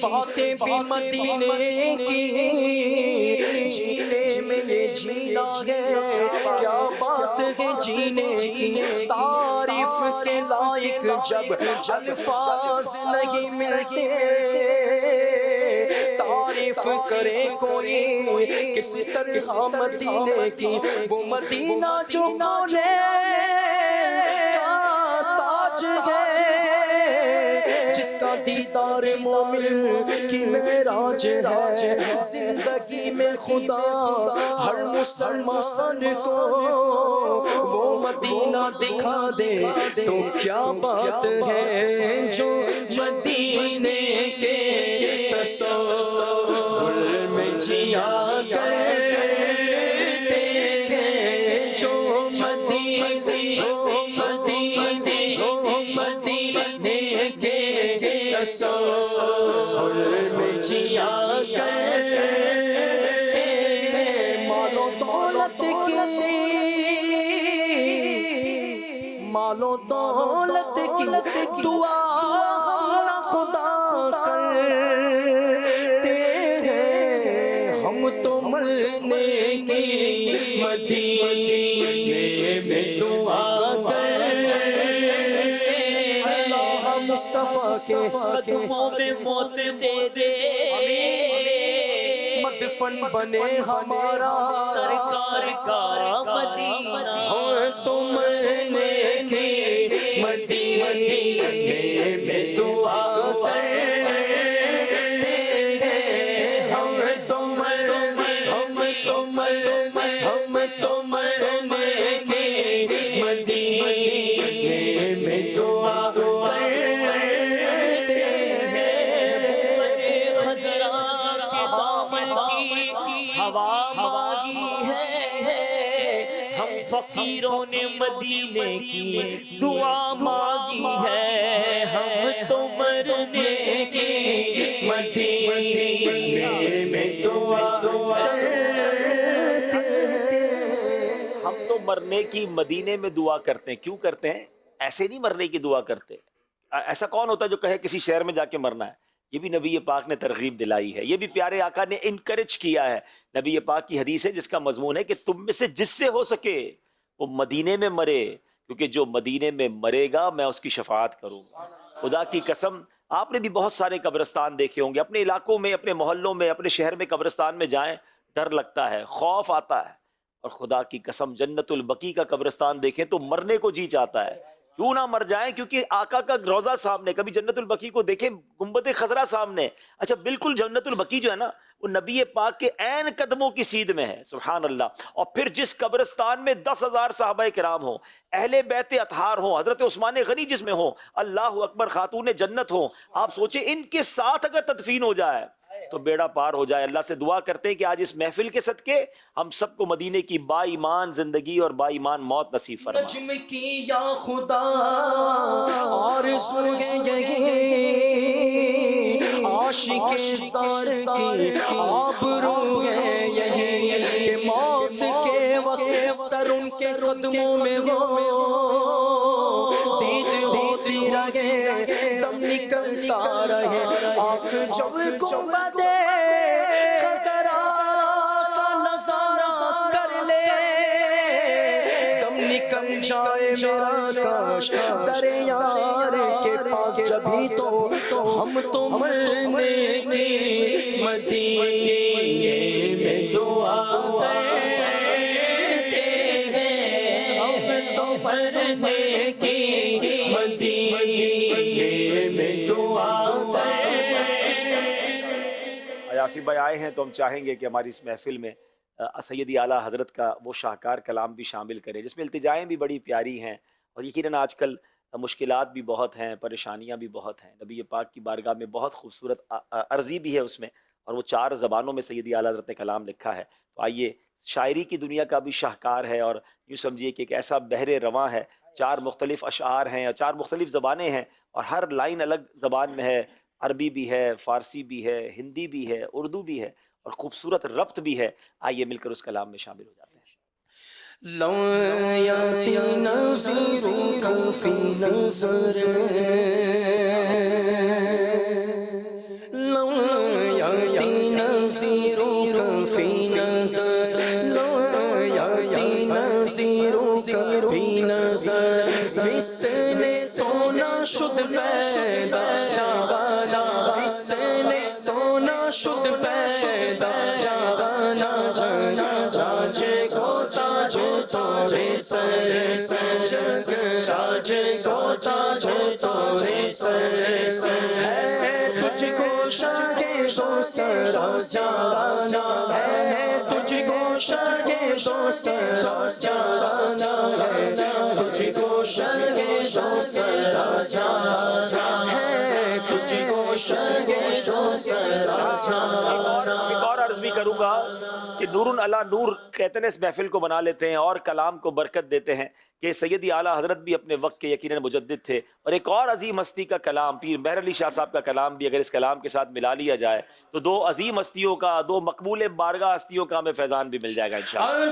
باتیں بھی مدینے کی، جینے میں یہ جینا ہے، کیا بات ہے جینے کی، تعریف کے لائق جب الفاظ نہیں ملتے، تعریف کرے کوئی کس طرح مدینے کی، وہ مدینہ جو مونے کا تاج ہے، جس کا دیدار مومن کی معراج ہے، زندگی میں خدا ہر مسلمان کو وہ مدینہ دکھا دے تو کیا بات ہے، جو مدینے کے تصور میں جیا کرتے ہیں، جو مدینے کے تصور میں جیا کرتے ہیں، مال و دولت کی دعا ہم خدا کرتے ہیں، ہم تو مرنے کی مدینے میں دعا مصطفیٰ کے قدموں میں موت دے دے، مدفن بنے ہمارا سرکار کا مدینہ، ہم تو مرنے کی مدینے میں دعا کرتے ہیں، ہم تو مرنے کی مدینے میں دعا ہوا مانگی ہے، ہم فقیروں نے مدینے کی دعا مانگی ہے، ہم تو مرنے کی مدینے میں دعا کرتے ہیں، ہم تو مرنے کی مدینے میں دعا کرتے ہیں۔ کیوں کرتے ہیں؟ ایسے نہیں مرنے کی دعا کرتے۔ ایسا کون ہوتا ہے جو کہے کسی شہر میں جا کے مرنا ہے؟ یہ بھی نبی پاک نے ترغیب دلائی ہے، یہ بھی پیارے آقا نے انکریج کیا ہے۔ نبی پاک کی حدیث ہے جس کا مضمون ہے کہ تم میں سے جس سے ہو سکے وہ مدینے میں مرے، کیونکہ جو مدینے میں مرے گا میں اس کی شفاعت کروں گا۔ خدا کی قسم، آپ نے بھی بہت سارے قبرستان دیکھے ہوں گے، اپنے علاقوں میں، اپنے محلوں میں، اپنے شہر میں قبرستان میں جائیں، ڈر لگتا ہے، خوف آتا ہے، اور خدا کی قسم جنت البقیع کا قبرستان دیکھیں تو مرنے کو جی چاہتا ہے، کیوں نہ مر جائیں، کیونکہ آقا کا روضہ سامنے، کبھی جنت البقیع کو دیکھیں، گنبد خضرا سامنے۔ اچھا بالکل جنت البقیع جو ہے نا وہ نبی پاک کے عین قدموں کی سیدھ میں ہے، سبحان اللہ۔ اور پھر جس قبرستان میں 10,000 صحابہ کرام ہوں، اہل بیت اطہار ہوں، حضرت عثمان غنی جس میں ہوں، اللہ اکبر، خاتون جنت ہوں، آپ سوچیں ان کے ساتھ اگر تدفین ہو جائے تو بیڑا پار ہو جائے۔ اللہ سے دعا کرتے ہیں کہ آج اس محفل کے صدقے ہم سب کو مدینے کی با ایمان زندگی اور با ایمان موت نصیب فرما۔ نجم کی یا خدا آرزو ہے یہی، عاشق زار کی آبرو ہے یہی، کہ موت کے وقت سر ان کے قدموں میں ہو، دید ہوتی رہے، دم نکلتا رہے، آنکھ جب گنبد خضرا کا نظارہ کر لے، دم نکل جائے میرا کاش در یار کے پاس، جبھی تو ہم تو مرنے کی مدینے میں دعا کرتے ہیں، ہم تو مرنے کی مدینے میں دعا یاسین بھائی آئے ہیں تو ہم چاہیں گے کہ ہماری اس محفل میں سیدی اعلیٰ حضرت کا وہ شاہکار کلام بھی شامل کریں، جس میں التجائیں بھی بڑی پیاری ہیں، اور یقیناً آج کل مشکلات بھی بہت ہیں، پریشانیاں بھی بہت ہیں۔ نبی پاک کی بارگاہ میں بہت خوبصورت عرضی بھی ہے اس میں، اور وہ 4 زبانوں میں سیدی اعلیٰ حضرت نے کلام لکھا ہے۔ تو آئیے، شاعری کی دنیا کا بھی شاہکار ہے، اور یوں سمجھیے کہ ایک ایسا بحر رواں ہے، 4 مختلف اشعار ہیں اور 4 مختلف زبانیں ہیں، اور ہر لائن الگ زبان میں ہے، عربی بھی ہے، فارسی بھی ہے، ہندی بھی ہے، اردو بھی ہے، اور خوبصورت ربط بھی ہے۔ آئیے مل کر اس کلام میں شامل ہو جاتے ہیں۔ لو یاتی نظیرک فی نظر، لو یاتی نظیرک فی نظر، لو یاتی نظیرک فی نظر، مثل سونا شد پیدا، مثل سونا شد پیدا، تاج کو تاج تورے سر، تاج کو تاج تورے سر، ہے تجھ کو شاہ دو سرا جانا، ہے تجھ کو شاہ دو سرا جانا، ہے تجھ کو شاہ دو سرا جانا، ہے تجھ کو شاہ دو سرا جانا۔ ایک اور عرض بھی کروں گا کہ نور علی نور کہتے ہیں، اس محفل کو بنا لیتے ہیں اور کلام کو برکت دیتے ہیں کہ سیدی اعلیٰ حضرت بھی اپنے وقت کے یقیناً مجدد تھے، اور ایک اور عظیم ہستی کا کلام پیر مہر علی شاہ صاحب کا کلام بھی اگر اس کلام کے ساتھ ملا لیا جائے تو 2 عظیم ہستیوں کا، 2 مقبول بارگاہ ہستیوں کا ہمیں فیضان بھی مل جائے گا انشاءاللہ۔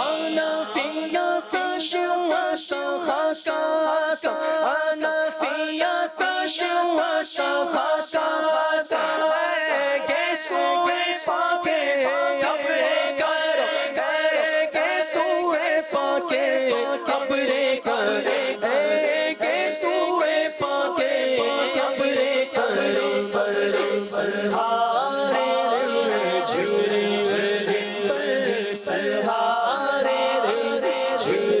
أنا فيا فاشل وسخاسا أنا فيا فاشل وسخاسا Gesue pake abre karo Gesue pake abre karo Gesue pake abre karo Sahare jure Sahare jure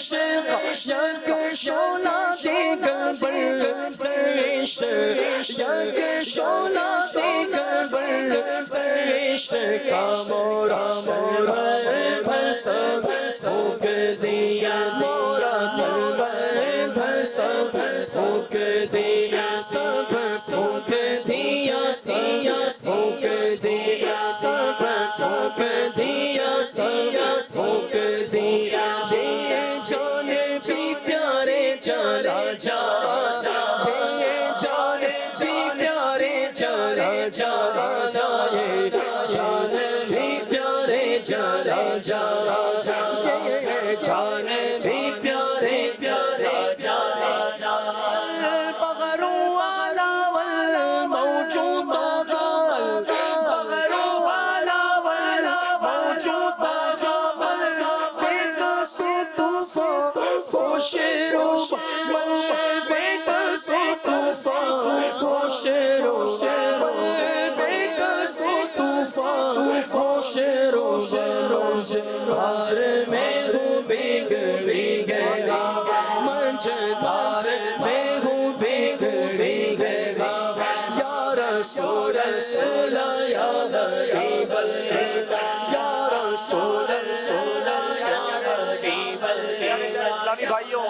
عشق یک شعلہ دیگر بر سر عشق یک شعلہ دیگر بر سر عشق کا مورا دھر سب سوک دیا مورا دھر سب سوک دیا سب سوک دیا سیا سوک دیا سب سوک دیا سیا سوک دیا یہ جان بھی پیارے چلا جا یہ جان بھی پیارے چلا جا یہ جان بھی پیارے چلا جا یہ جان بھی پیارے پیارے چلا جا البغر والا والموجود البغر والا والموجود خوش رو خوش رو خوش رو بھار میں ہوں بگڑی گیا منج بھار میں ہوں بگڑی گیا یا رسول اللہ یا حبیب اللہ یا رسول اللہ یا حبیب اللہ اسلامی بھائیوں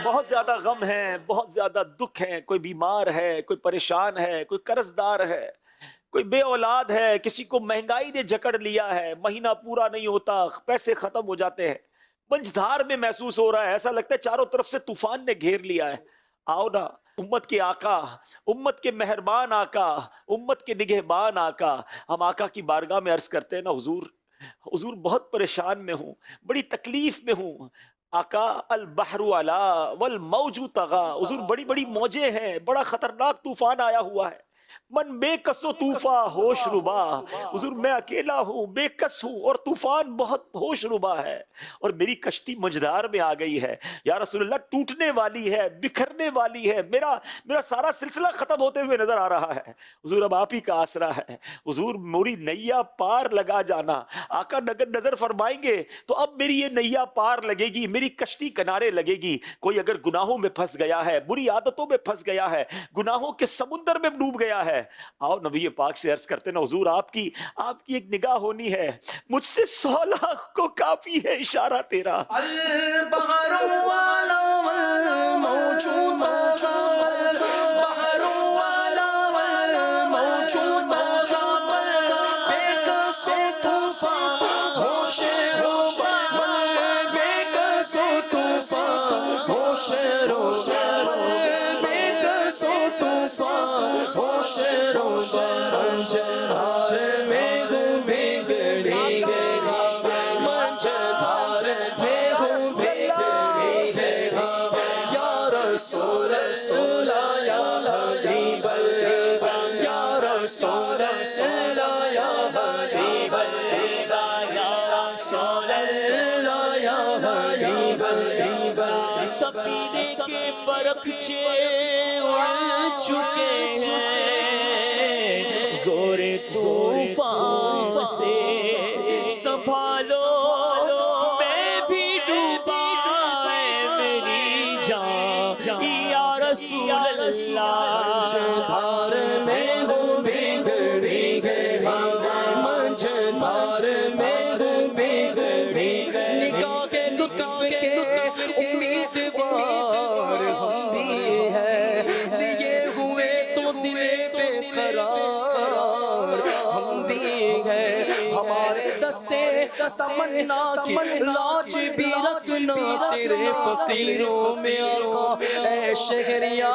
بہت زیادہ غم ہے، بہت زیادہ دکھ ہے، کوئی بیمار ہے، کوئی پریشان ہے، کوئی قرض دار ہے، کوئی بے اولاد ہے، کسی کو مہنگائی نے جکڑ لیا ہے، مہینہ پورا نہیں ہوتا، پیسے ختم ہو جاتے ہیں، منجھدار میں محسوس ہو رہا ہے، ایسا لگتا ہے چاروں طرف سے طوفان نے گھیر لیا ہے۔ آؤ نا امت کے آقا، امت کے مہربان آقا، امت کے نگہبان آقا، ہم آقا کی بارگاہ میں عرض کرتے ہیں نا حضور بہت پریشان میں ہوں، بڑی تکلیف میں ہوں، آقا البحر علا والموج طغا، حضور بڑی بڑی موجیں ہیں، بڑا خطرناک طوفان آیا ہوا ہے، من بے کس و طوفا ہوش ربا، حضور میں اکیلا ہوں، بے کس ہوں اور طوفان بہت ہوش ربا ہے اور میری کشتی منجدار میں آ گئی ہے، یا رسول اللہ ٹوٹنے والی ہے، بکھرنے والی ہے، میرا سارا سلسلہ ختم ہوتے ہوئے نظر آ رہا ہے، حضور اب آپ ہی کا آسرا ہے، حضور موری نیا پار لگا جانا، آقا نظر فرمائیں گے تو اب میری یہ نیا پار لگے گی، میری کشتی کنارے لگے گی۔ کوئی اگر گناہوں میں پھنس گیا ہے، بری عادتوں میں پھنس گیا ہے، گناہوں کے سمندر میں ڈوب گیا ہے، آؤ نبی پاک سے عرض کرتے نا حضور آپ کی ایک نگاہ ہونی ہے، مجھ سے 100 لاکھ کو کافی ہے اشارہ تیرا۔ البحر والا والموجود البحر والا والموجود بے کس و طوفان ہوش رو بے کس و طوفان ہوش رو بے کس و طوفان ہوش رو منجھار میں ہوں بگڑی گیا منجھار میں ہوں بگڑی گیا یا رسول اللہ یا حبیب اللہ یا رسول اللہ یا حبیب اللہ یا رسول اللہ یا حبیب اللہ سفینے کے پرکھچے اڑ چکے ہیں زور طوفان سے سنبھالو میں بھی ڈوبا ہے میری جان یا رسول اللہ دھار میں ہوں بگڑی گیا منجھار میں ہوں بگڑی نگاہ کے لطف کے امیدوار ہم بھی ہے لیے ہوئے تو دل پہ قرار ہم بھی ہے ہمارے دستے تمنا کی لاج بھی رکھنا تیرے فقیروں میں آقا اے شہریار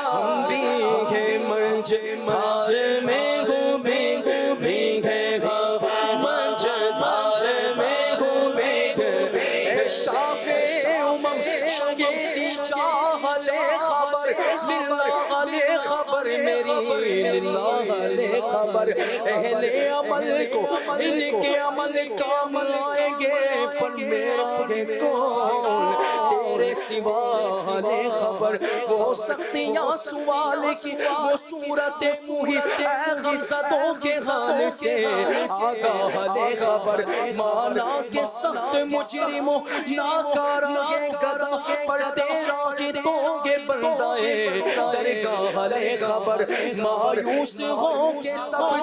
ہم بھی ہے منجھار میں ہوں بگڑی گیا منجھار میں ہوں بگڑی شاف امم شگیتی چاہ لے خبر للہ لے خبر میری للہ لے خبر اہل عمل کو ان کے عمل کام آئیں گے پر میرا ہے کون تیرے سوا لے خبر وہ سختیاں سوال کی وہ صورت محیط اے غمزدوں کے حال سے آگاہ لے خبر مانا کہ سخت مجرموں ناکارہ یہ گدا پڑھتے راگتوں کے بندائے درگاہ لے خبر مایوس ہوں کہ سب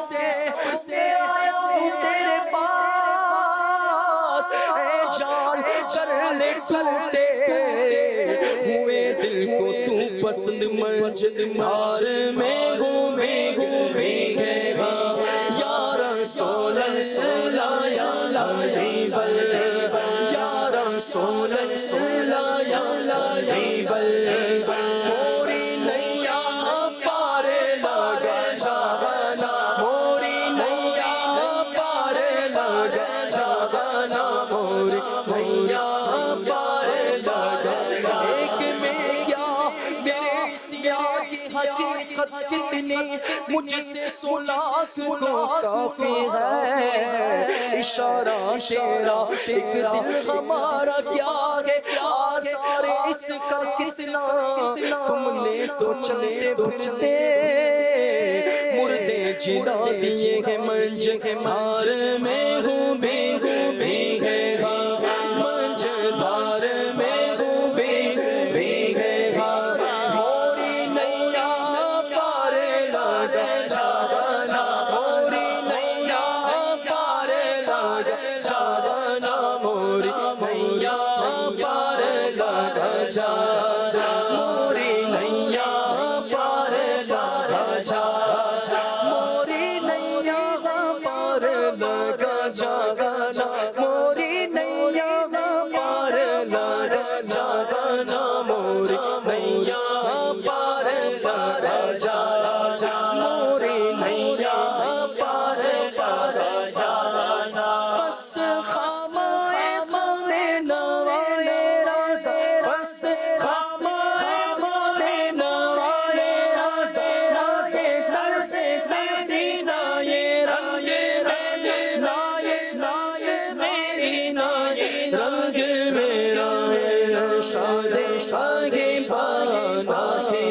سے آیا ہوں تیرے پاس اے جان کر لے ٹوٹے ہوئے دل کو تو پسند منزل مار میں گھومے گا یا رسول اللہ یا حبیب اللہ یا رسول اللہ یا حبیب اللہ موری نیا پار لگا جانا موری نیا پار لگا جانا موری نیا پار لگا ایک میں کیا میرے سیاہ کی حقیقت کتنی مجھ سے 16 کو کافی ہے اشارہ تیرا ایک دل ہمارا کیا ہے آثار اس کا کتنا تم نے تو چلتے پھرتے مردے جلا دیے گے منج دھار میں گھومے گئے گا منج دھار میں گھومے گئے گا موری نیا پار لگا جانا موری نیا پار لگا جانا موری نیا پار لگا جانا موری نیا پار لگا جانا موری نیا پار لگا جانا موری نیا پار لگا جانا موری نیا پار لگا جانا موری نیا پار لگا جانا بس خامہ مانے نوائے راز بس خامہ نوائے راز ترس سینہ یہ رنگ نائے میری نائے رنگ میرا شاگی بانا کی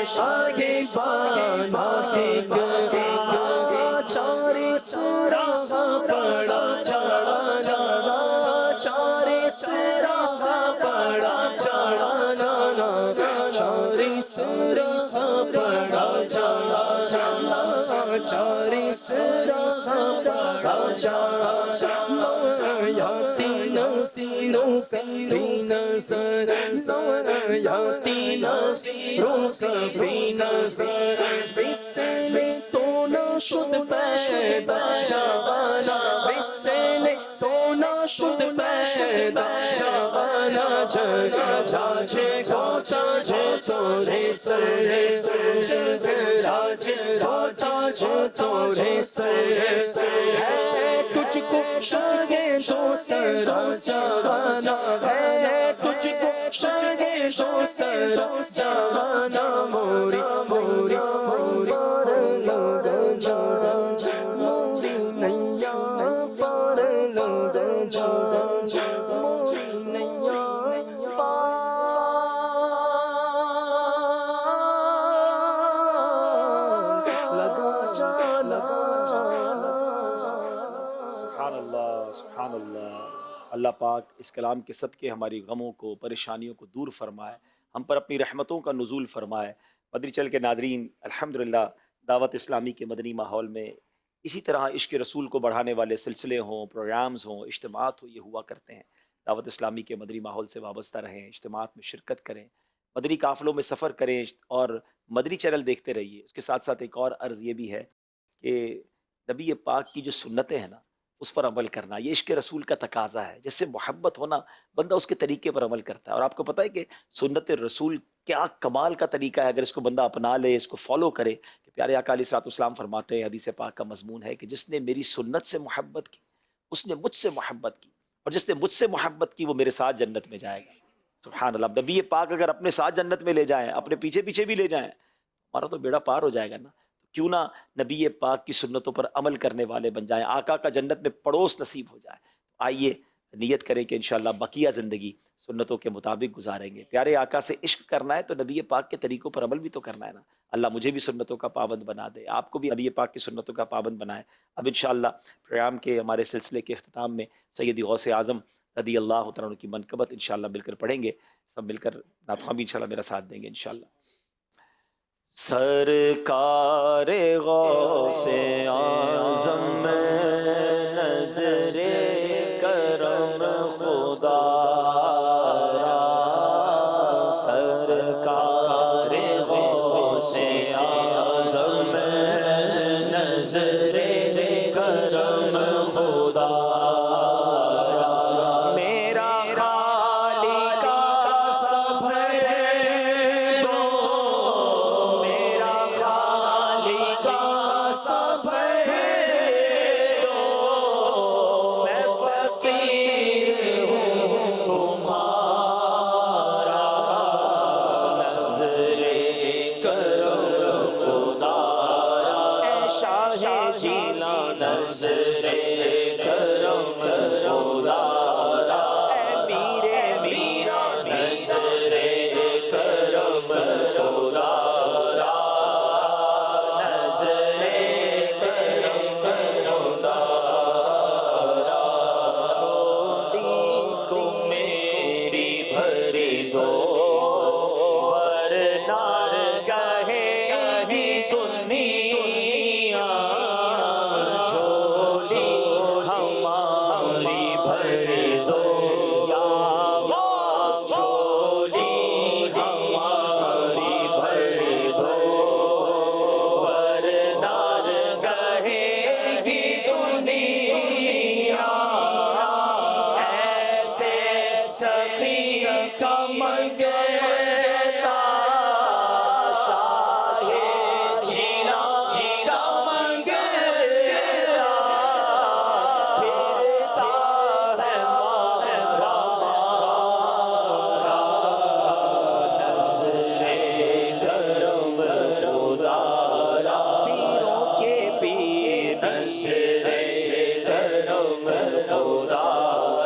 شاگی بانا کی چاری سورا پڑا چڑھا جانا چاری سورا پڑا چڑھا جانا چاری سورا پڑا چڑھا جانا چاری سورا پڑا چڑھا جانا یا تین سیروں سفینہ سر یا تین سیروں سفینہ سر بسل سونا شد پیدا شابانا بسل سونا شد پیدا شابانا جاجے کو چاچے تورے سر جاجے کو چاچے تورے سر ہے تجھ کو شاگے تو سر جانا ہے تجھ کو شاگے تو سر جانا موری موری پار لگا جانا موری نیا پار لگا جانا موری نیا پار لگا جانا سبحان اللہ سبحان اللہ اللہ پاک اس کلام کے صدقے ہماری غموں کو پریشانیوں کو دور فرمائے ہم پر اپنی رحمتوں کا نزول فرمائے مدنی چل کے ناظرین الحمدللہ دعوت اسلامی کے مدنی ماحول میں اسی طرح عشق رسول کو بڑھانے والے سلسلے ہوں پروگرامز ہوں اجتماعات ہوں یہ ہوا کرتے ہیں دعوت اسلامی کے مدنی ماحول سے وابستہ رہیں اجتماعات میں شرکت کریں مدنی قافلوں میں سفر کریں اور مدنی چینل دیکھتے رہیے اس کے ساتھ ساتھ ایک اور عرض یہ بھی ہے کہ نبی پاک کی جو سنتیں ہیں نا اس پر عمل کرنا یہ عشق رسول کا تقاضا ہے جس سے محبت ہونا بندہ اس کے طریقے پر عمل کرتا ہے اور آپ کو پتہ ہے کہ سنت رسول کیا کمال کا طریقہ ہے اگر اس کو بندہ اپنا لے اس کو فالو کرے کہ پیارے آقا علیہ الصلوۃ والسلام فرماتے ہیں حدیث پاک کا مضمون ہے کہ جس نے میری سنت سے محبت کی اس نے مجھ سے محبت کی اور جس نے مجھ سے محبت کی وہ میرے ساتھ جنت میں جائے گا سبحان اللہ نبی پاک اگر اپنے ساتھ جنت میں لے جائیں اپنے پیچھے پیچھے بھی لے جائیں ہمارا تو بیڑا پار ہو جائے گا نا کیوں نہ نبی پاک کی سنتوں پر عمل کرنے والے بن جائیں آقا کا جنت میں پڑوس نصیب ہو جائے آئیے نیت کریں کہ انشاءاللہ بقیہ زندگی سنتوں کے مطابق گزاریں گے۔ پیارے آقا سے عشق کرنا ہے تو نبی پاک کے طریقوں پر عمل بھی تو کرنا ہے نا۔ اللہ مجھے بھی سنتوں کا پابند بنا دے، آپ کو بھی نبی پاک کی سنتوں کا پابند بنائے۔ اب انشاءاللہ پروگرام کے ہمارے سلسلے کے اختتام میں سیدی غوث اعظم رضی اللہ تعالیٰ عنہ کی منقبت انشاءاللہ مل کر پڑھیں گے، سب مل کر نعت خواں بھی انشاءاللہ میرا ساتھ دیں گے انشاءاللہ۔ سرکار غوث اعظم نظر کرم خدا را، سرکار غوث اعظم نظر کرم خدا را، میرا خالق کا سفر دو، میرا خالق کا سفر دو، میں فقیر ہوں تمہارا، نظر کرم خدا را، اے شاہ جیلا نظر کرم خدا را، اے میرے میرا نظر کرم خدا را، نظر کرم خدا را، چودی کو میری بھر دو، ورنہ کہے گی دنیا، جھولی ہماری بھر دو یا غوث، جھولی ہماری بھر دو، ورنہ کہے گی دنیا، ایسے سخی کا منگتا شاہ جینا کا منگتا، پھرتا ہے مہرا نظر کرم خدا را، پیروں کے پیر نظر کرم خدا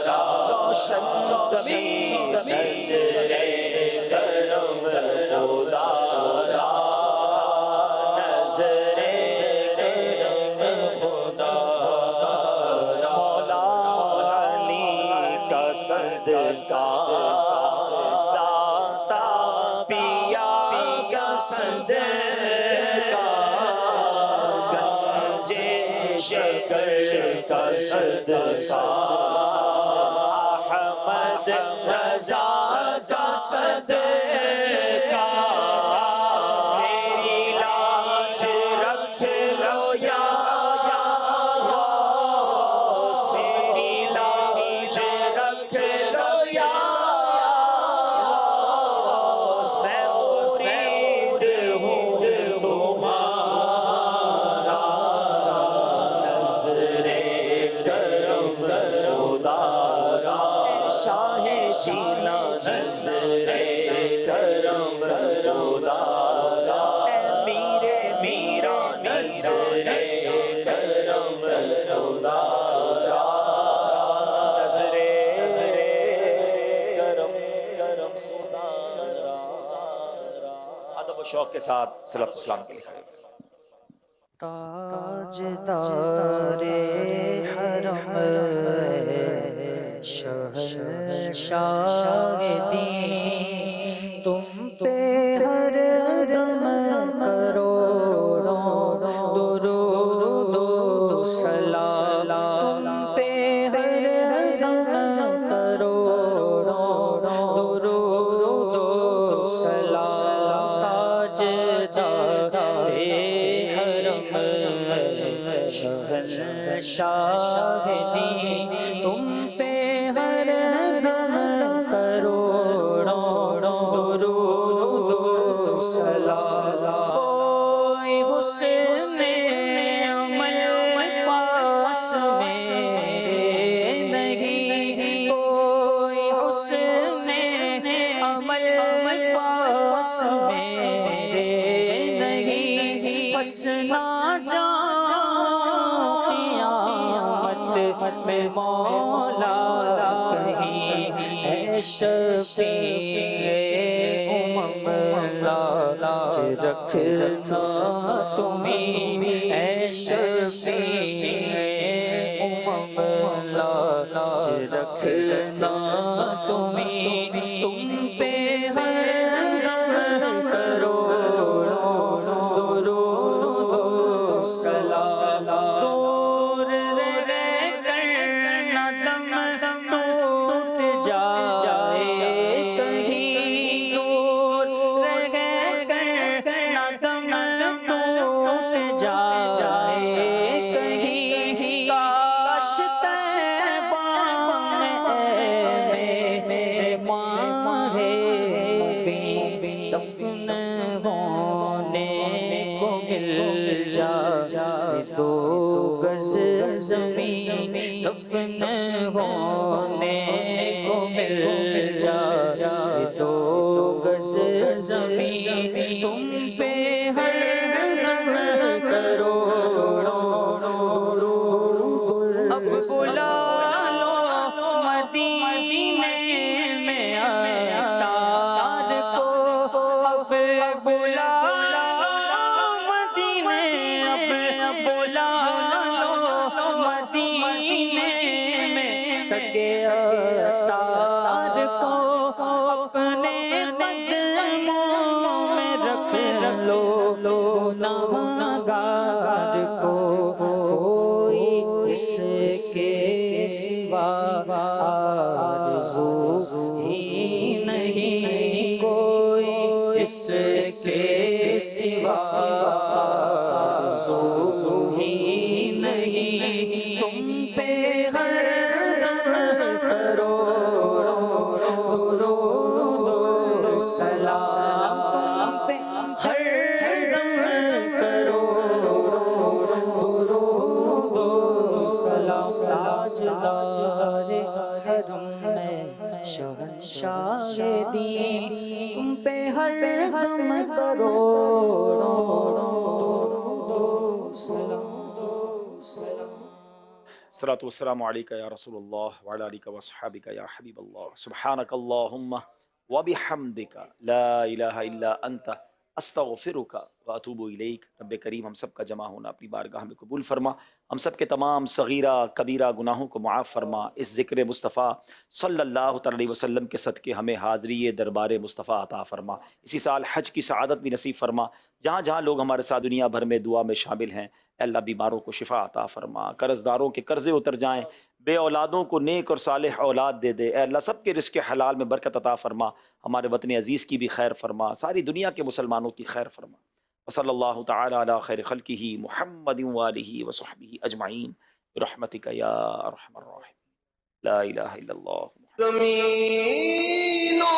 را، روشن زمین نظر کرم خدا را، نظر کرم خدا را، مولا علی کا صدقہ، داتا پیا کا صدقہ، گنجے شکر کا صدقہ، احمد رضا کا صدقہ، میری لاج رکھ لو یا غوث، میری لاج رکھ لو یا غوث، میں مرید ہوں تمہارا، نظر کرم خدا را، اے شاہ جینا نظر کرم خدا را، اے میرے میرا نظر کرم خدا را، نظر کرم خدا را۔ ادب و شوق کے ساتھ صلوات و سلام کے لیے تاجدار حرم شہنشاہ دین، تم پہ ہر دم کروڑوں درود و سلام، تم پہ ہر دم کروڑوں درود و سلام، تاجدار حرم شہنشاہ دین، تم پہ ہر دم کروڑوں درود و سلام، کوئی حسن عمل پاس میں نہیں، کوئی حسن عمل پاس میں نہیں، بس نہ جاؤ قیامت میں مولا شفیع امم لاج رکھنا تمہیں، اے شفیع امم لاج رکھنا تمہیں، تم پہ ہر دم کروڑوں درود و سلام، دور رہ کر نہ دم ٹوٹ جائے کہیں، دور رہ کر نہ دم ٹوٹ جائے کہیں، کاش طیبہ میں ماہ مبین دفن ہونے کو مل جائے، دو گز زمین دفن ہونے کو مل جائے، دو گز زمین تم پہ ہر دم کروڑوں درود، اب بلا لو مدینے میں عطار کو، اب بلا لو مدینے، اب بلا لو مدینے میں سگے عطار کو، اپنے قدموں میں رکھ لو ناگار کو، کوئی اس کے سوا آرزو ہی نہیں، کوئی اس کے سوا آرزو ہی نہیں، تم پہ ہر دم کروڑوں درود و سلام، پہ ہر دم کروڑوں درود و سلام، تاجدار حرم میں شہنشاہ دین، تم پہ ہر دم کروڑوں درود و سلام۔ الصلاۃ والسلام علیک یا رسول اللہ وعلی آلک وصحابک یا حبیب اللہ، سبحانک اللہم وبحمدک لا الہ الا انت استغفرک واتوب الیک۔ رب کریم ہم سب کا جمع ہونا اپنی بارگاہ میں قبول فرما، ہم سب کے تمام صغیرہ کبیرہ گناہوں کو معاف فرما، اس ذکر مصطفیٰ صلی اللہ علیہ وسلم کے صدقے ہمیں حاضری دربار مصطفیٰ عطا فرما، اسی سال حج کی سعادت بھی نصیب فرما، جہاں جہاں لوگ ہمارے ساتھ دنیا بھر میں دعا میں شامل ہیں، اے اللہ بیماروں کو شفا عطا فرما، قرض داروں کے قرضے اتر جائیں، بے اولادوں کو نیک اور صالح اولاد دے دے، اے اللہ سب کے رزق حلال میں برکت عطا فرما، ہمارے وطن عزیز کی بھی خیر فرما، ساری دنیا کے مسلمانوں کی خیر فرما، وصلی اللہ تعالی علی خیر خلقہ محمد وآلہ وصحبہ اجمعین برحمتک یا ارحم الراحمین، لا الہ الا اللہ۔ زمینوں